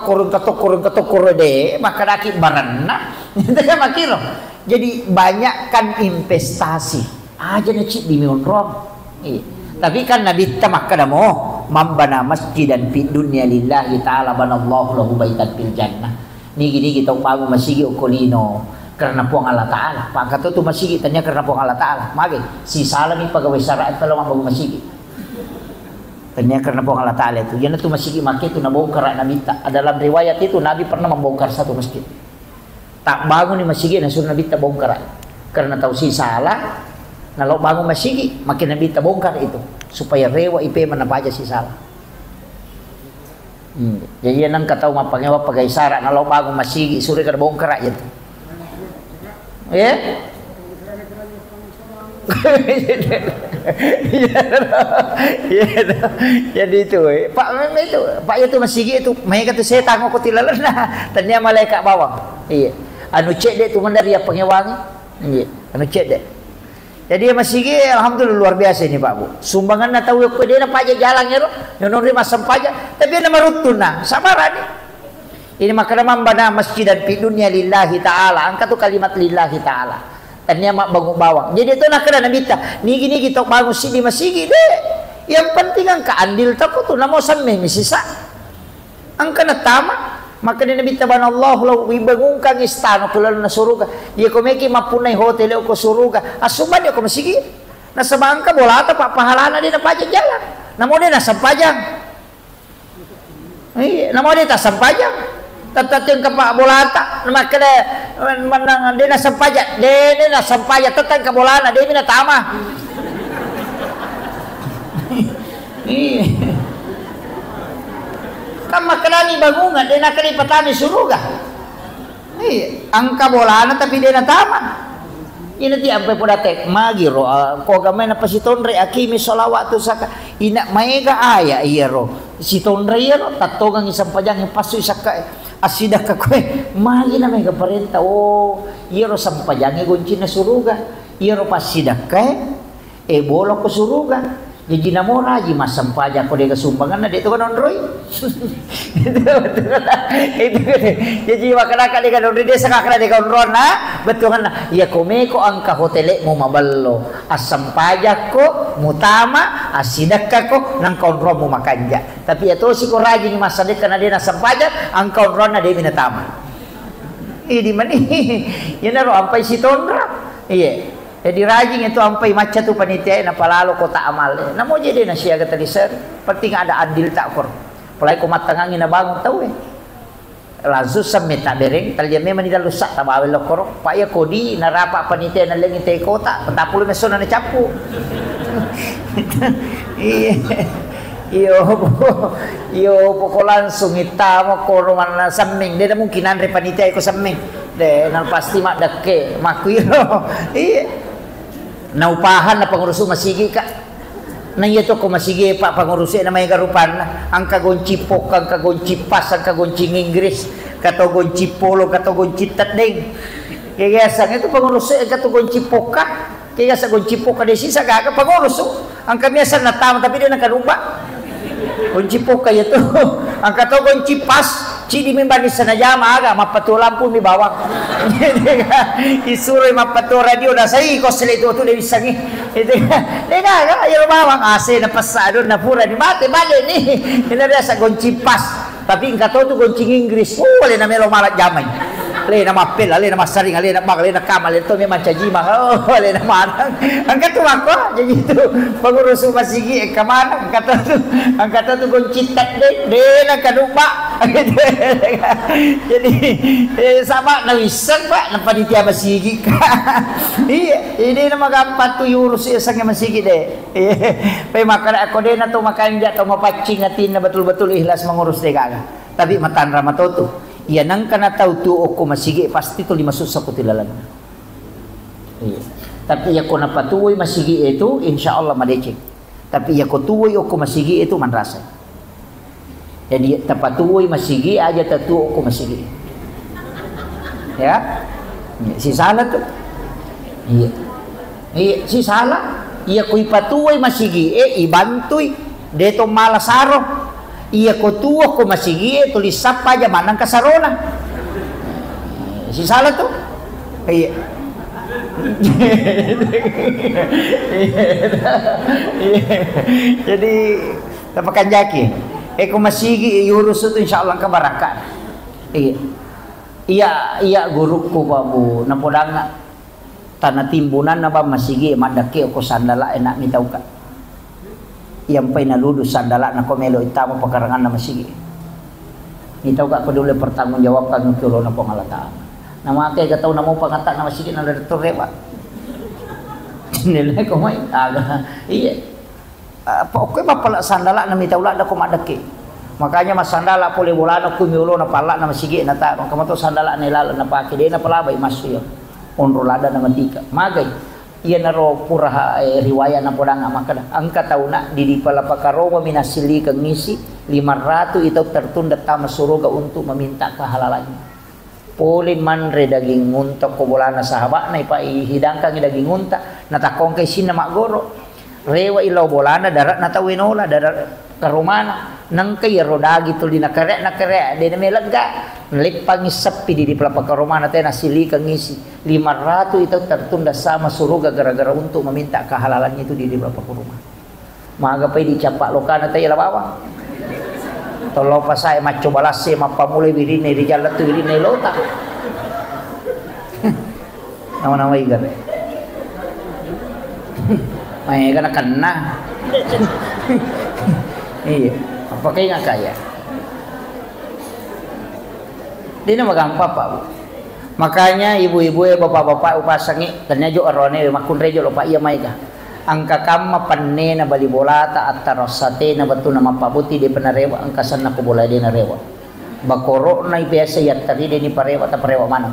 kurung deh maka daki barana. Itu kan makiro. Jadi banyak kan investasi. Aja na cidi mion rong. Tapi kan Nabi tamak kadamo mambana masjidan fid dunya lillahi ta'ala banallahu lahu baitan fil jannah. Nigi kita bangun masjid ukolino. Karena puang Allah Ta'ala Pak kata tu masjid tanya karena puang Allah Ta'ala magi si salah ni pegawai syariat kalau mau masjid tanya karena puang Allah Ta'ala itu yana tu masjid maki tu nabongkar Nabi dalam riwayat itu Nabi pernah membongkar satu masjid Tak bangun ni masigi na suruh Nabi tak bongkar. Karena tahu si salah. Kalau bangun masigi makin Nabi tak bongkar itu supaya rewa ipe mana aja si salah. Jadi nang kataw mapangewa pagay sara na law bagong masigi suri ka bongkar aja. Ya? Jadi itu Pak itu masigi itu may kata setan ko tilalan na tanya malaikat bawang. Iya. Anu cek dek tu mandar ya pengewangi. Iya. Anu cek dek. Jadi masigi alhamdulillah luar biasa ini Pak Bu. Sumbangan na tahu ko dia na pajak jalan ya ro. Nyonon ri masam pajak tapi na marutun na. Sabaran ni. Ini makana mambana masjidan fi dunya lillahi taala. Angka tu kalimat lillahi taala. Tanya mak bangun bawang. Jadi itu nak kena nabita. Nigi kita bangun sini masigi deh. Yang penting angka andil tak tu namo samme misisa. Angka na tama. Maka ni nabita ban Allah law ibangungkang istana tulad na suruga. Ia ko meki mapunay hotel ko suruga. Asuman dia ko masigi. Nasa bangka bola ta pak pahalana dia na pajak jalan. Namo dia na sampajang. Namo dia ta sampajang. Tatatin ka pak bolata maka menang dia na sampajak. Dia na sampajak tatang ka bolana dia mina tama. Kan makanani bangungan dia nak kali patami suruga. Angka bolana tapi dia na tama. Ina ti ampai podatek magi ro ko gamay na pasiton re akimi salawat tu saka ina maega aya iya ro siton re ro tatogang isang pajang pasu saka asidah ka kwe magi na mega parenta iya ro sampajang gonchi na suruga iya ro pasidah ka bolo ko suruga. Jadi namora ji masam pajak ko de sumbangan na dito kanon roy. Itu jadi wakana ka de kanon de sakakana de kanon na betul na ya komeko angka hotele mo maballo asam pajak ko mutama asidak ka ko nang kanon mo makanja. Tapi ito si ko raji ni masade kana de na sampajak ang kanon na de minatama. Di man yan na ro ampay si tonra. Iya. Jadi rajin itu sampai macam tu panitia na palalo ko tak amal. Namo jadi na siya kata liser. Penting ada adil tak kor. Palai ko matangangin na bangun tahu Lazu sampai tak bereng. Taljame manida lusak tak bawel kor. Pak ya kodi na rapa panitia na lengi te kota. Petapulu meso na capu. Iyo poko langsung itamo ko man saming. Dia mungkin andre panitia ko saming. De nan pasti mak deke makuiro. Iya. Naupahan na pengurus masigi ka. Nang ito ko masigi pak pengurus na may garupan ang kagonci pok, ang kagonci pas, ang kagonci Inggris, kato gonci polo, kato gonci tatding. Kaya sang itu pengurus kato gonci poka. Kaya sa gonci poka de sisa gaga pengurus. Ang kamiasan na tama tapi dia nakaruba. Gonci poka ya tu. Ang kato gonci pas. Cidi membagi sana jama aga mapatu lampu mi bawang. Isuroy mapatu radio na sai ko sila itu tu dewi sangi. Itu dega aga ayo bawang AC na pasado na pura ni mate bale ni. Ina dia sa gonci pas. Tapi ingkato tu gonci Inggris. Wala na melo malat jamay. Le na mapel, le na masaring, le na bag, le na kamal, to mi manchajima. Le na manang. Ang katu ako jadi itu pengurus masigi kamana ang katu tu gonci tat de na kadupa. Jadi sama na wisang pak na panitia masigi ka. Iya, ini na magampat tu yurus isang masigi de. Pay makan ako de na to makain dia to mapacing atin na betul-betul ikhlas mengurus de kaga. Tapi matan ramatoto. Iya nang kana tahu tu oko masigi pasti tu 5 susah ko tilalan. Iya. Tapi ya ko napatuoy masigi itu insyaallah madecek. Tapi ya ko tuoy oko masigi itu manrasa. Jadi tapatuoy masigi aja tatuo ko masigi. Ya. Si salah tu. Iya. Iya si salah. Iya ko ipatuoy masigi ibantoy deto malasaro. Iya ko tuo ko masigi tulis sapa aja manang kasarona. Si salah tu. Iya. Jadi tapakan jaki. Ko masigi yurus itu insyaallah kabarakan. Iya guruku babu napodanga tanah timbunan na ba masigi madake ko sandala enak mitau ka. Yang pay naludus sandala na komelo itamo pagkarangan na masigi. Mitau ka ko dulu pertanggungjawabkan ng tulo na pangalataan. Nama kay gataw na mo pangatak na masigit na Dr. Rewa. Nilai ko may aga. Iya. Pokoknya mapala sandala na mitawla na kumadaki. Makanya mas sandala puli bulana kumiulo na pala na masigit na ta. Kamu to sandala nilala na paki di na palabay masu yo. Onrolada na matika. Magay. Iya naro pura riwaya na podang makada. Angka tauna di pala pakaroma minasili kang ngisi 500 itu tertunda tama suruga untuk meminta kehalalannya. Pulin manre daging ngunta ko bulana sahabat na ipaihidangkang daging ngunta natakong kay sina magoro rewa ilaw bulana darat natawinola darat karumana nang kay rodagi tul di nakare de na melagga lipang isapi di pelapa karumana tay nasili kang ngisi 500 itu tertunda sama suruga gara-gara untuk meminta kehalalannya itu di pelapa karumana maga pay dicapak lokana tay labawa tolong pas saya maco balase mapamulai birine di jalan tu birine lota nama-nama ikan may ikan kena iya apa kayak nggak kaya dia nama gampang pak makanya ibu-ibu bapak-bapak upasangi ternyata jo arone makun rejo lupa iya maika angka kama panne na bali bolata at tarosate na batu na mapabuti di penarewa angka san na kubola di narewa bakoro na biasa yat tadi di parewa ta parewa mana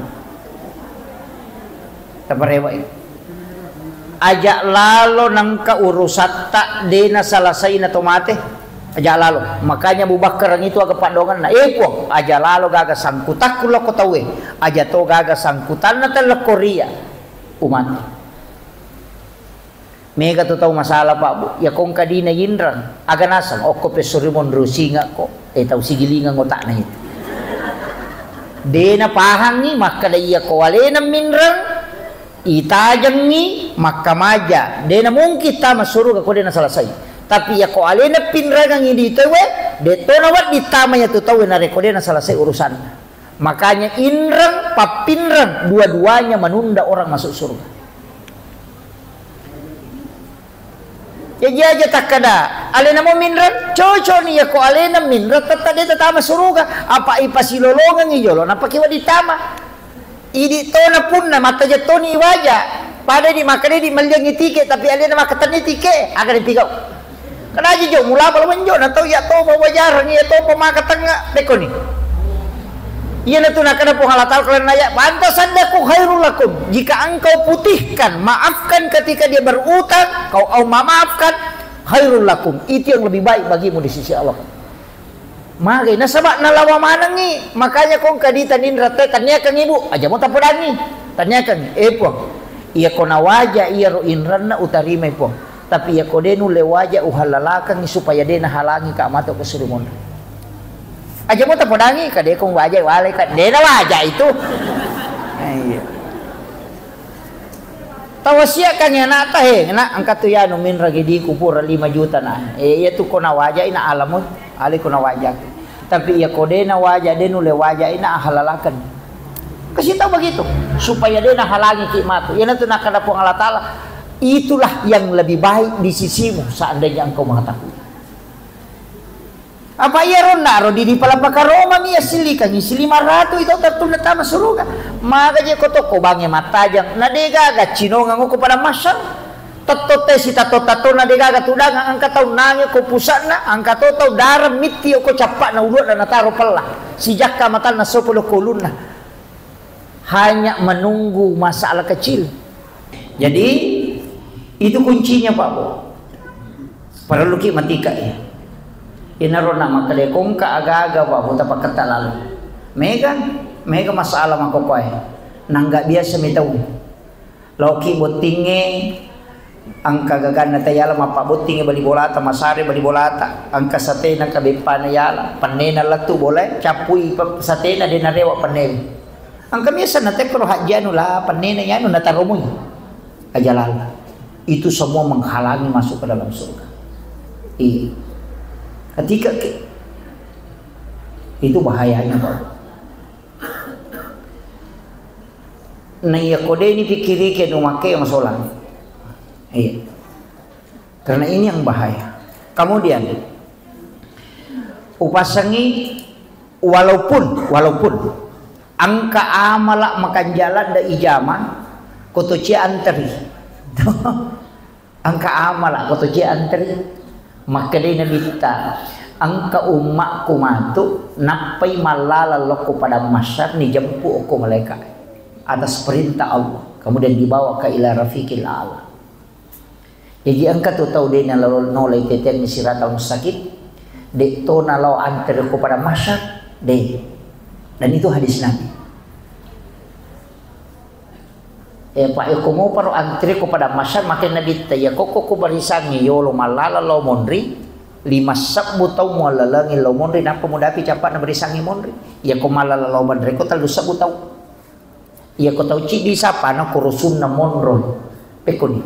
ta parewa itu aja lalo nangka urusata di na salasay na tomate aja lalo makanya Bubakar ang itu agak pandongan na po aja lalo gaga sangkutak kulo ko tawe aja to gaga sangkutan na tala Korea umat mega to tahu masalah pak bu ya kong kadina yinrang aga nasang oko pesurimon rusinga ko tahu sigilinga ngotak na itu dena pahangi maka da iya ko alena minrang itajang ni maka maja dena mungkin ta masuru ko dena salasay tapi ya ko alena pinrang ang hindi tawe deto nawat ditamanya to tawe na reko dena salasay urusan makanya inrang papinrang dua-duanya menunda orang masuk surga. Ya aja tak kada alena mo minran coco ni ya ko alena minran tata dia tatama suruga apa ipasilolongan ni jolo napakiwa ditama idi tona pun na mata jatoni waja pada di makane di malyangi tike tapi alena makatani tike agar dipigau kana aja jo mula bal menjo na tau ya to wajar ni to pemakatan deko ni iya na tuna kana po halatal kalian naya pantasan daku khairul lakum jika engkau putihkan maafkan ketika dia berutang kau maafkan khairul lakum itu yang lebih baik bagimu di sisi Allah magay nasabak na lawa manang ni makanya kung kaditanin rate tanya kang ibu aja mo tapudangi tanya kang po iya ko na waja iya ro inran na utarimay po tapi iya ko denu lewaja uhalalakan supaya dena halangi ka amato ko surimon aja mo tapudangi kade kong wajah wale kan dena wajah itu iya tawasya kan ya na tahe na angkat tu ya min ragi di kupur 5 juta na iya tu ko na wajah ina alamun ali ko na wajah tapi iya ko dena wajah denu le wajah ina halalakan kasi tahu begitu supaya dena halangi kimat ya na tu nakada po Allah taala itulah yang lebih baik di sisimu seandainya engkau mengetahui apa iya ron di palapaka Roma mi asili kang isi 500 itu tertunda tama suruga maka je ko to ko bange matajang na dega ga cinonga ko pada masal totote si tato na dega ga tudang angka tau nangyo ko pusana angka to daram miti ko capak na ulun na taro pella si jakka matal na 10 kulunna hanya menunggu masalah kecil jadi itu kuncinya Pak Bo perlu ki matika ya inaro nama kade kong ka aga-aga ba buta pakata lalu mega masalah makokoy nangga biasa mitaw loki botinge ang kagagan na tayala mapabutinge bali bolata masare bali bolata ang kasate na kabipan yala panena latu boleh capui sate na dinarewa panen ang kamiasa na tekro hajanu la panena yanu natarumoy ajalal itu semua menghalangi masuk ke dalam surga iya ketika itu bahayanya Pak. Nah ya kode ini pikiri ke numake yang solang. Iya. Karena ini yang bahaya. Kemudian upasangi walaupun angka amalak makan jalan da ijama kotoci antri angka amalak kotoci antri maka dia nabita angka umak kumatu napai malala loko pada masyar ni jempu aku malaikat atas perintah Allah kemudian dibawa ke ila rafiqil a'la. Jadi angka tu tahu dia nolai teten ni siratal mustaqim dek to nalau antar aku pada masyar dek, dan itu hadis Nabi. Pak aku mau paru antri ko pada masyar makin Nabi taya koko ko barisangi yo lo malala lo monri lima sabu tau mo lalangi lo monri napa mo dapi capat na barisangi monri ya ko malala lo monri ko talu sabu tau ya ko tau ci di sapa na kurusun na monro pekoni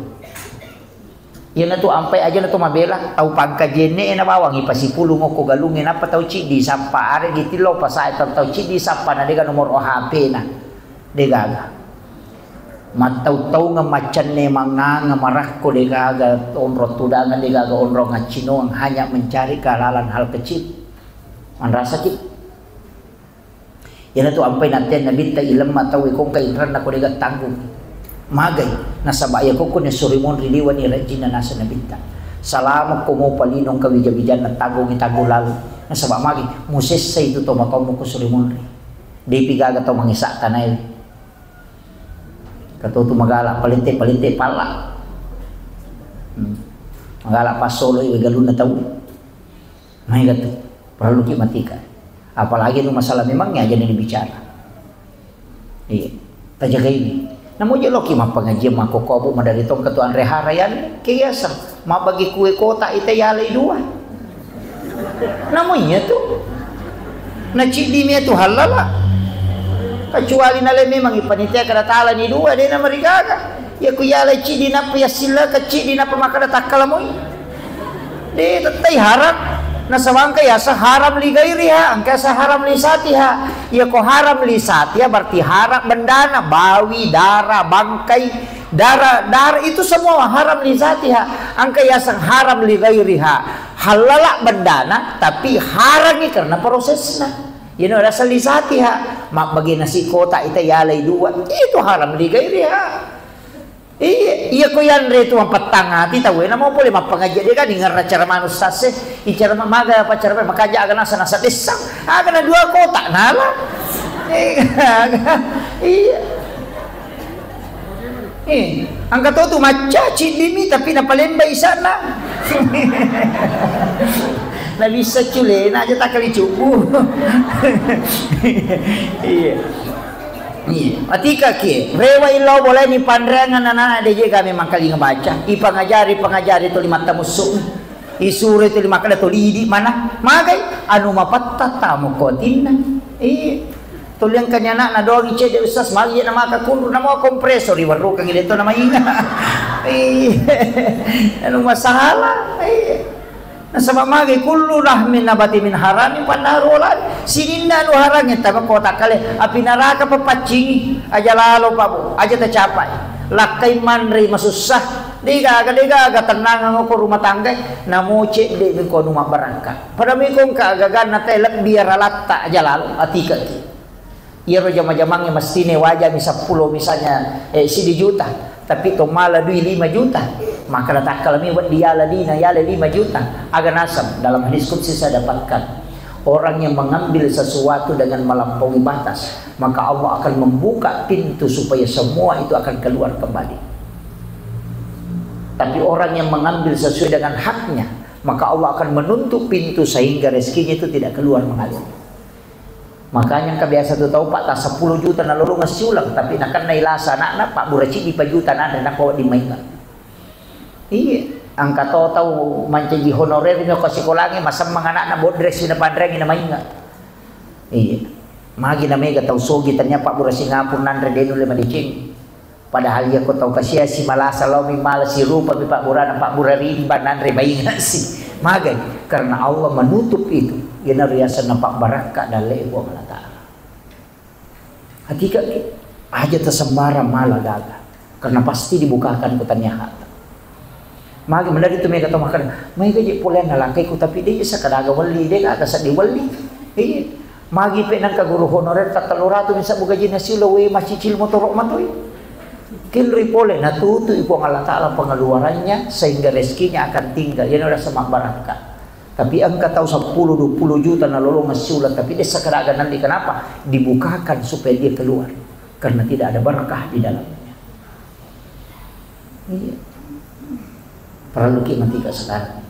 ya na tu ampai aja na tu mabela tau pangka jene na bawang ipasipulong ko galungin apa tau ci di sapa are gitilo pasay tau ci di sapa na dega nomor OHP na dega matau-tau nga macan ne nga marah ko degaga onro tudangan degaga onro ngacino ang hanya mencari kehalalan hal kecil man rasa cik yana tu ampai naten nabi ta ilam matau ikong kainran ako degat tanggung magay nasa baya ko ne surimon riliwan ni rajina nasa nabita salamat ko mo palinong kawijabijan na tanggung itago lalo nasa ba magay muses sa ito to makaw mo ko surimon ri di pigaga to mangisa tanay katutu magala palinte pala magala pas solo iwe galun na tahu may gato perlu matika apalagi itu masalah memangnya aja nih bicara iya tajaga ini namun jelo ki mapangaji mako kobo madari tong ketuan reharayan kiasa ma bagi kue kota ite yale dua namanya tuh na cidimnya tuh halala kecuali nale memang ipanitia kada tala ni dua dia na marigaga ya ku yala ci di na ya sila kecil di na pamakada takalamoy de tatay haram na sawangka ya sa haram li gairiha angka sa haram li satiha ya ko haram li satiha berarti haram bendana bawi darah bangkai darah itu semua haram li satiha angka ya sa haram li gairiha halala bendana tapi harangi karena prosesnya you know, rasa lisatiha mak bagi nasi kota ita yalay dua itu haram ligay riha iya ko yan reto ang patangati tawe na mo pole mapangadya di ka ni nga cara manus sase icara maga pa cara makaja aga nasa desang aga na dua kota nala iya ang katoto macaci limi tapi napalembay sana na bisa cule na aja tak kali cupu iya iya atika ki rewa ilaw boleh ni pandrangan anak DJ kami makali ngebaca ipangajari itu 5 tamusu isure itu 5 kada to lidi mana magay anu mapatta tamu kotina iya tuliang kanya na dogi cede usas magi na makakulo na mo kompresor iwaro kang ilito na mainga iya anu masalah iya nasa mamagay kullu rahmin nabati min haramin panarolan sininda no harangin tama kota kale apinaraka papacing aja lalo pa po aja tacapay lakay manri masusah diga tenang ko rumah tangga namuce di ko numa barangka padami kong kaagagan na telak biar alatta aja lalo atika ki iro jama-jamangnya mestine wajah misal 10 misalnya 1 juta tapi to mala 5 juta maka natakal mi buat dia ladina yale 5 juta agak nasab dalam hadis qudsi saya dapatkan orang yang mengambil sesuatu dengan melampaui batas maka Allah akan membuka pintu supaya semua itu akan keluar kembali tapi orang yang mengambil sesuai dengan haknya maka Allah akan menutup pintu sehingga rezekinya itu tidak keluar mengalir makanya kebiasa tu tahu pak tak 10 juta na lolo ngasih ulang tapi nakan nailasa nak pak buraci di pajutan ada nak bawa di mainan iya angka tahu mancaji honorer ini ko sekolahnya masam anak na bodres na padreng na mainan iya magi na mega tahu sogi ternyata pak buraci ngapur nandre denu lima dicing padahal ya ko tahu kasia si malasa lomi malas si rupa pak burana pak burari nandre mainan si magay karena Allah menutup itu ina riasan nampak baraka dalai Allah Ta'ala hakika aja tersembara malah daga karena pasti dibukakan kutanya hati magi benar itu mereka makan mereka je polen nalangkai ku tapi dia sekadaga wali dia kagak sadi wali iya Magi pe nang kaguru honorer tataluratu bisa bugaji nasiula we macicil motorok matoy. Kilri pole natutu ipo Allah Ta'ala pengeluarannya sehingga rezekinya akan tinggal. Yan udah semak baraka. Tapi angka tahu 10-20 juta nalolong nasiula tapi dia sekarang nanti kenapa? Dibukakan supaya dia keluar. Karena tidak ada berkah di dalamnya. Iya. Perlu kita tiga sekarang.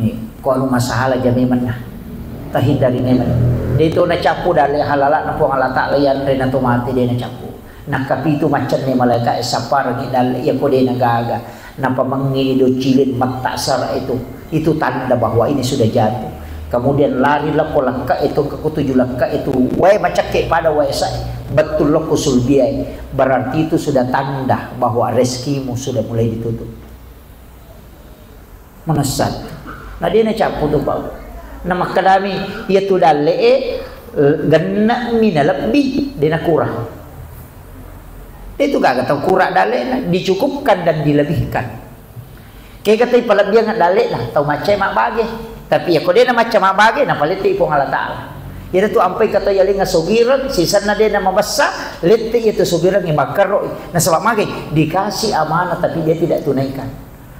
Nih, kalau masalah jamiman lah. Tahindari memang. Dia itu na capu dali halala na po Allah Ta'ala yan rin na tumati dia na capu. Nakapitu macam ni malaikat sapar ni dali ya ko dia nagaga. Na pamangi do cilin magtasar itu tanda bahwa ini sudah jatuh. Kemudian larilah po langkah itu ke ketujuh langkah itu. Wae macake pada wae sai. Betul lo kusul biay. Berarti itu sudah tanda bahwa rezekimu sudah mulai ditutup. Mengesat. Nah dia na capu tu Pak. Nama kadami ia tu dalle ganna mina lebih dina kurang. Itu gak tahu kurang dalle dicukupkan dan dilebihkan. Kayak kata palabian dalle lah tahu macam mak bagi. Tapi ya kau dia macam mak bagi na paliti ipong Allah Ta'ala. Ia tu ampai kata yali ngasugiran sisa na dia nama besar lete itu sugiran ni makaro na sebab magi dikasih amanah tapi dia tidak tunaikan.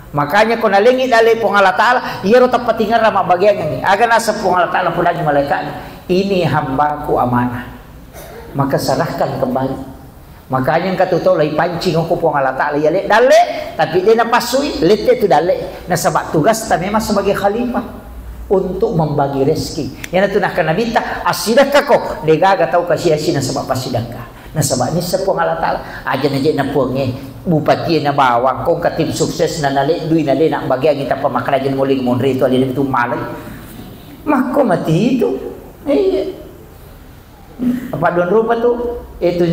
Makanya kau nalingi dari pong Allah Ta'ala ia rota patingan ramah bagian ini agar nasa pong Allah Ta'ala pulangnya malaikat ini hambaku amanah maka serahkan kembali. Makanya kata tu lagi pancing aku pong Allah Ta'ala ia dale tapi dia napasui lete tu dale na sebab tugas ta memang sebagai khalifah untuk membagi rezeki yang itu nak kena minta asidakah kau degaga tahu kasih asina sebab pasidakah na sebab ni sepong Allah Ta'ala aja na puangnya bupati na bawa kong ka tim sukses na nali duit nali nak bagi kita pemakrajan muling monre itu alin itu malay mako mati itu apa don rupa tu itu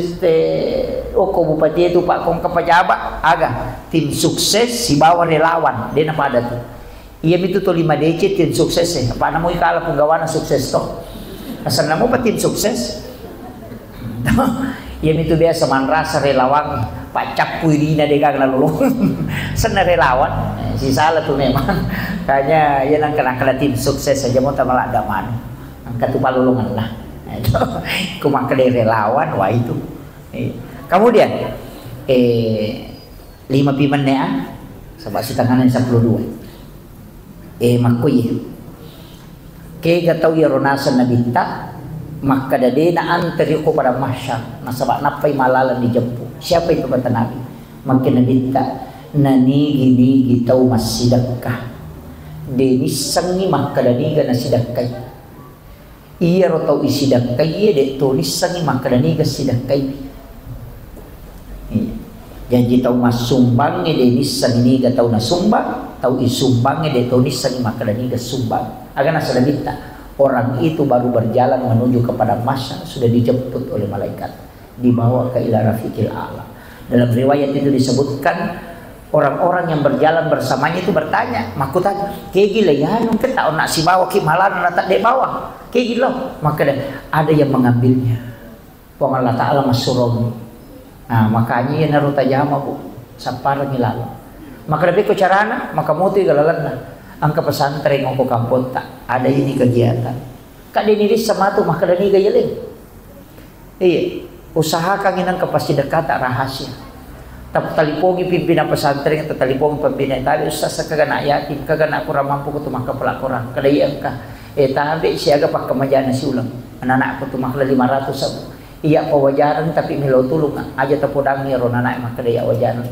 oko bupati itu pak kong kapajabat aga tim sukses si bawa relawan dia napa ada tu iya itu to 5 DC tim sukses apa namo ikala penggawana sukses to asal namo pa tim sukses iya itu biasa man rasa relawan pacap puirina degang lalu sana relawan si salah tuh memang kayaknya ya nang kena tim sukses saja mau tak malah ada mana angkat tu palulungan lah kumak kedai relawan wah itu kemudian 5 piman nea sebab si tanganan 12 makui ke gatau ya ronasan nabita maka dadena anteri ko pada mahsyar na sabab napay malalan dijempu siapa itu kata Nabi makin nabita nani gini gitau masidakah deni sangi maka daniga nasidakai iya rotau isidakai iya de to nisangi maka daniga sidakai janji tau masumbang de nisangi niga tau nasumbang tau isumbang de to nisangi maka daniga sumbang agar nasa nabita orang itu baru berjalan menuju kepada mahsyar sudah dijemput oleh malaikat dibawa ke ila rafiqil a'la. Dalam riwayat itu disebutkan orang-orang yang berjalan bersamanya itu bertanya makutanya kayak gila ya nung kita nak si bawa ki malan tak dek bawah kayak gila maka ada yang mengambilnya pong Allah Ta'ala masurong nah makanya ya naruta jama bu sapar ngilalo maka lebih ke carana maka muti galalan angka pesantren ngoko kampung tak ada ini kegiatan kak diniris sama tu maka dani gayeling iya usahakan inang kapasti dekat tak rahasia tapi talipongi pimpinan pesantren atau talipongi pimpinan tadi ustaz kagana yatim kagana kurang mampu ku tu maka pelakuran kadai angka tapi siaga pak kemajana si ulang anak aku tu maka 500 sabu iya pawajaran tapi milo tulung aja tapodang ni ron anak maka daya wajaran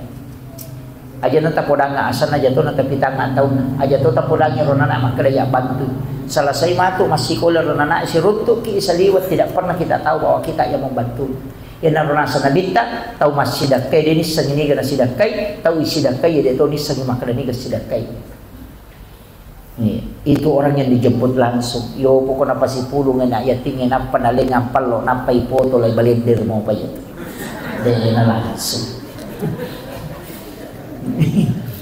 aja nata podanga asal aja tu nata pitangan tahun aja tu tapodangnya ronana maka daya bantu selesai matu masih koler ronana si runtuk ki saliwat tidak pernah kita tahu bahwa kita yang membantu yang ronana sanabita tahu masih dakai dia ni sengini gana sidakai tahu isi dakai dia tu ni sengi maka ni gana sidakai itu orang yang dijemput langsung yo pokok napa si pulung na ya tingin napa naling ampal lo napa ipoto lay balindir mo pa yun dia na langsung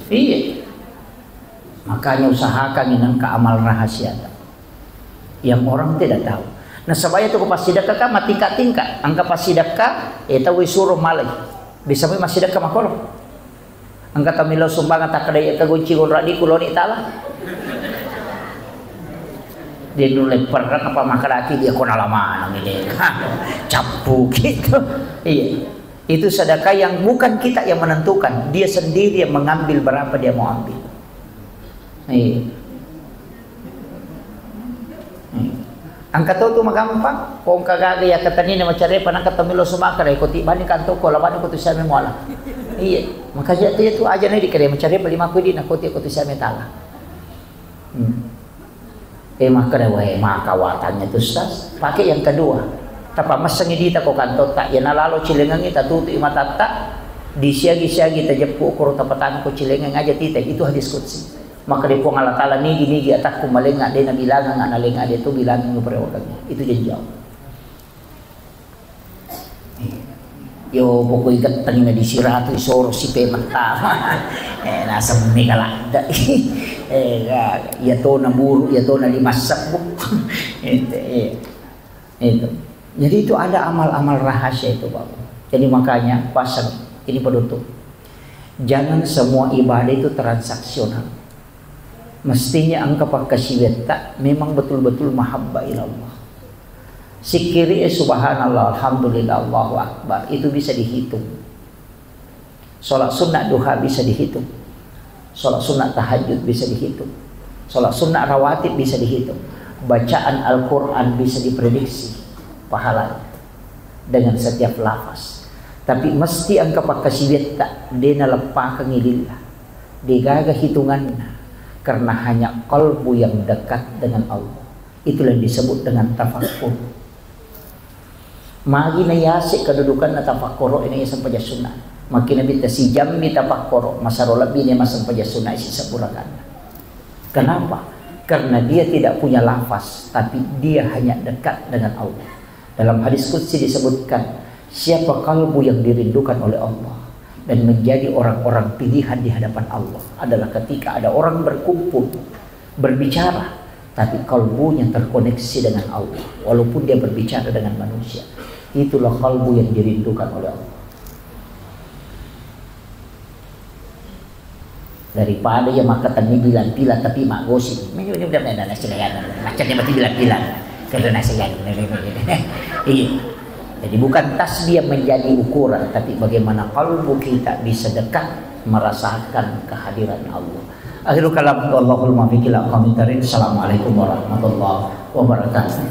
iya makanya usahakan inang keamal rahasia yang orang tidak tahu nah sebaya itu pas sidakah kan tingkat angka pas sidakah tahu suruh malay bisa may masidakah makoro angka tamilaw sumbangan tak kadaya kagunci kun radi kuloni tala dia nulai perang apa makaraki dia kona lama ini capu gitu. Iya, itu sedekah yang bukan kita yang menentukan, dia sendiri yang mengambil berapa dia mau ambil. Iya. Angkat tu magampang kung kagaga ya katanina macare panang katamilo sumakar ikuti bani kanto ko laban ko tu sa me moala. Iya, maka dia tu aja nih dikere macare bali maku di nakuti ko tu sa me tala. Maka wae makawatannya tu stas pakai yang kedua. Tapa masang dita ko kanto tak ya nalalo cilengang ita tutu mata tak disiagi-siagi tajepku ukur tapatan ko cilengang aja tite itu hadis qudsi. Maka dia pun Allah Ta'ala nigi atak kumalenga dia nabilangan analenga dia tu bilangin berorangnya itu janjau. Yo pokok ikat tangina di siratu isoro si pemata nasa megalada ya to na buru ya to na limasak bu itu. Jadi itu ada amal-amal rahasia itu Bapak. Jadi makanya pasang ini penutup, jangan semua ibadah itu transaksional. Mestinya angka pakasiweta memang betul-betul mahabbah ilallah. Sikiri subhanallah alhamdulillah Allahu akbar itu bisa dihitung. Salat sunat duha bisa dihitung. Salat sunat tahajud bisa dihitung. Salat sunat rawatib bisa dihitung. Bacaan Al-Qur'an bisa diprediksi pahalanya dengan setiap lafaz. Tapi mesti angka pakasiweta dena lepah kengilillah. Digaga hitungannya. Karena hanya kalbu yang dekat dengan Allah. Itulah yang disebut dengan tafakkur. Magi na yasik kedudukan na tafakkuro ini isang pajasuna. Makin nabita si jambi tafakkuro masarola bini masang pajasuna isi saburakan. Kenapa? Karena dia tidak punya lafaz, tapi dia hanya dekat dengan Allah. Dalam hadis qudsi disebutkan, siapa kalbu yang dirindukan oleh Allah dan menjadi orang-orang pilihan di hadapan Allah adalah ketika ada orang berkumpul berbicara tapi kalbunya terkoneksi dengan Allah walaupun dia berbicara dengan manusia. Itulah kalbu yang dirindukan oleh Allah. Daripada ya maka tani bilan-bilan tapi mak gosip ini udah ada nasihat macamnya berarti bilan-bilan karena nasihat iya. Jadi bukan tasbih menjadi ukuran, tapi bagaimana kalbu kita bisa dekat merasakan kehadiran Allah. Akhirul kalam, Allahul muwaffiq ila aqwamit thoriq. Assalamualaikum warahmatullahi wabarakatuh.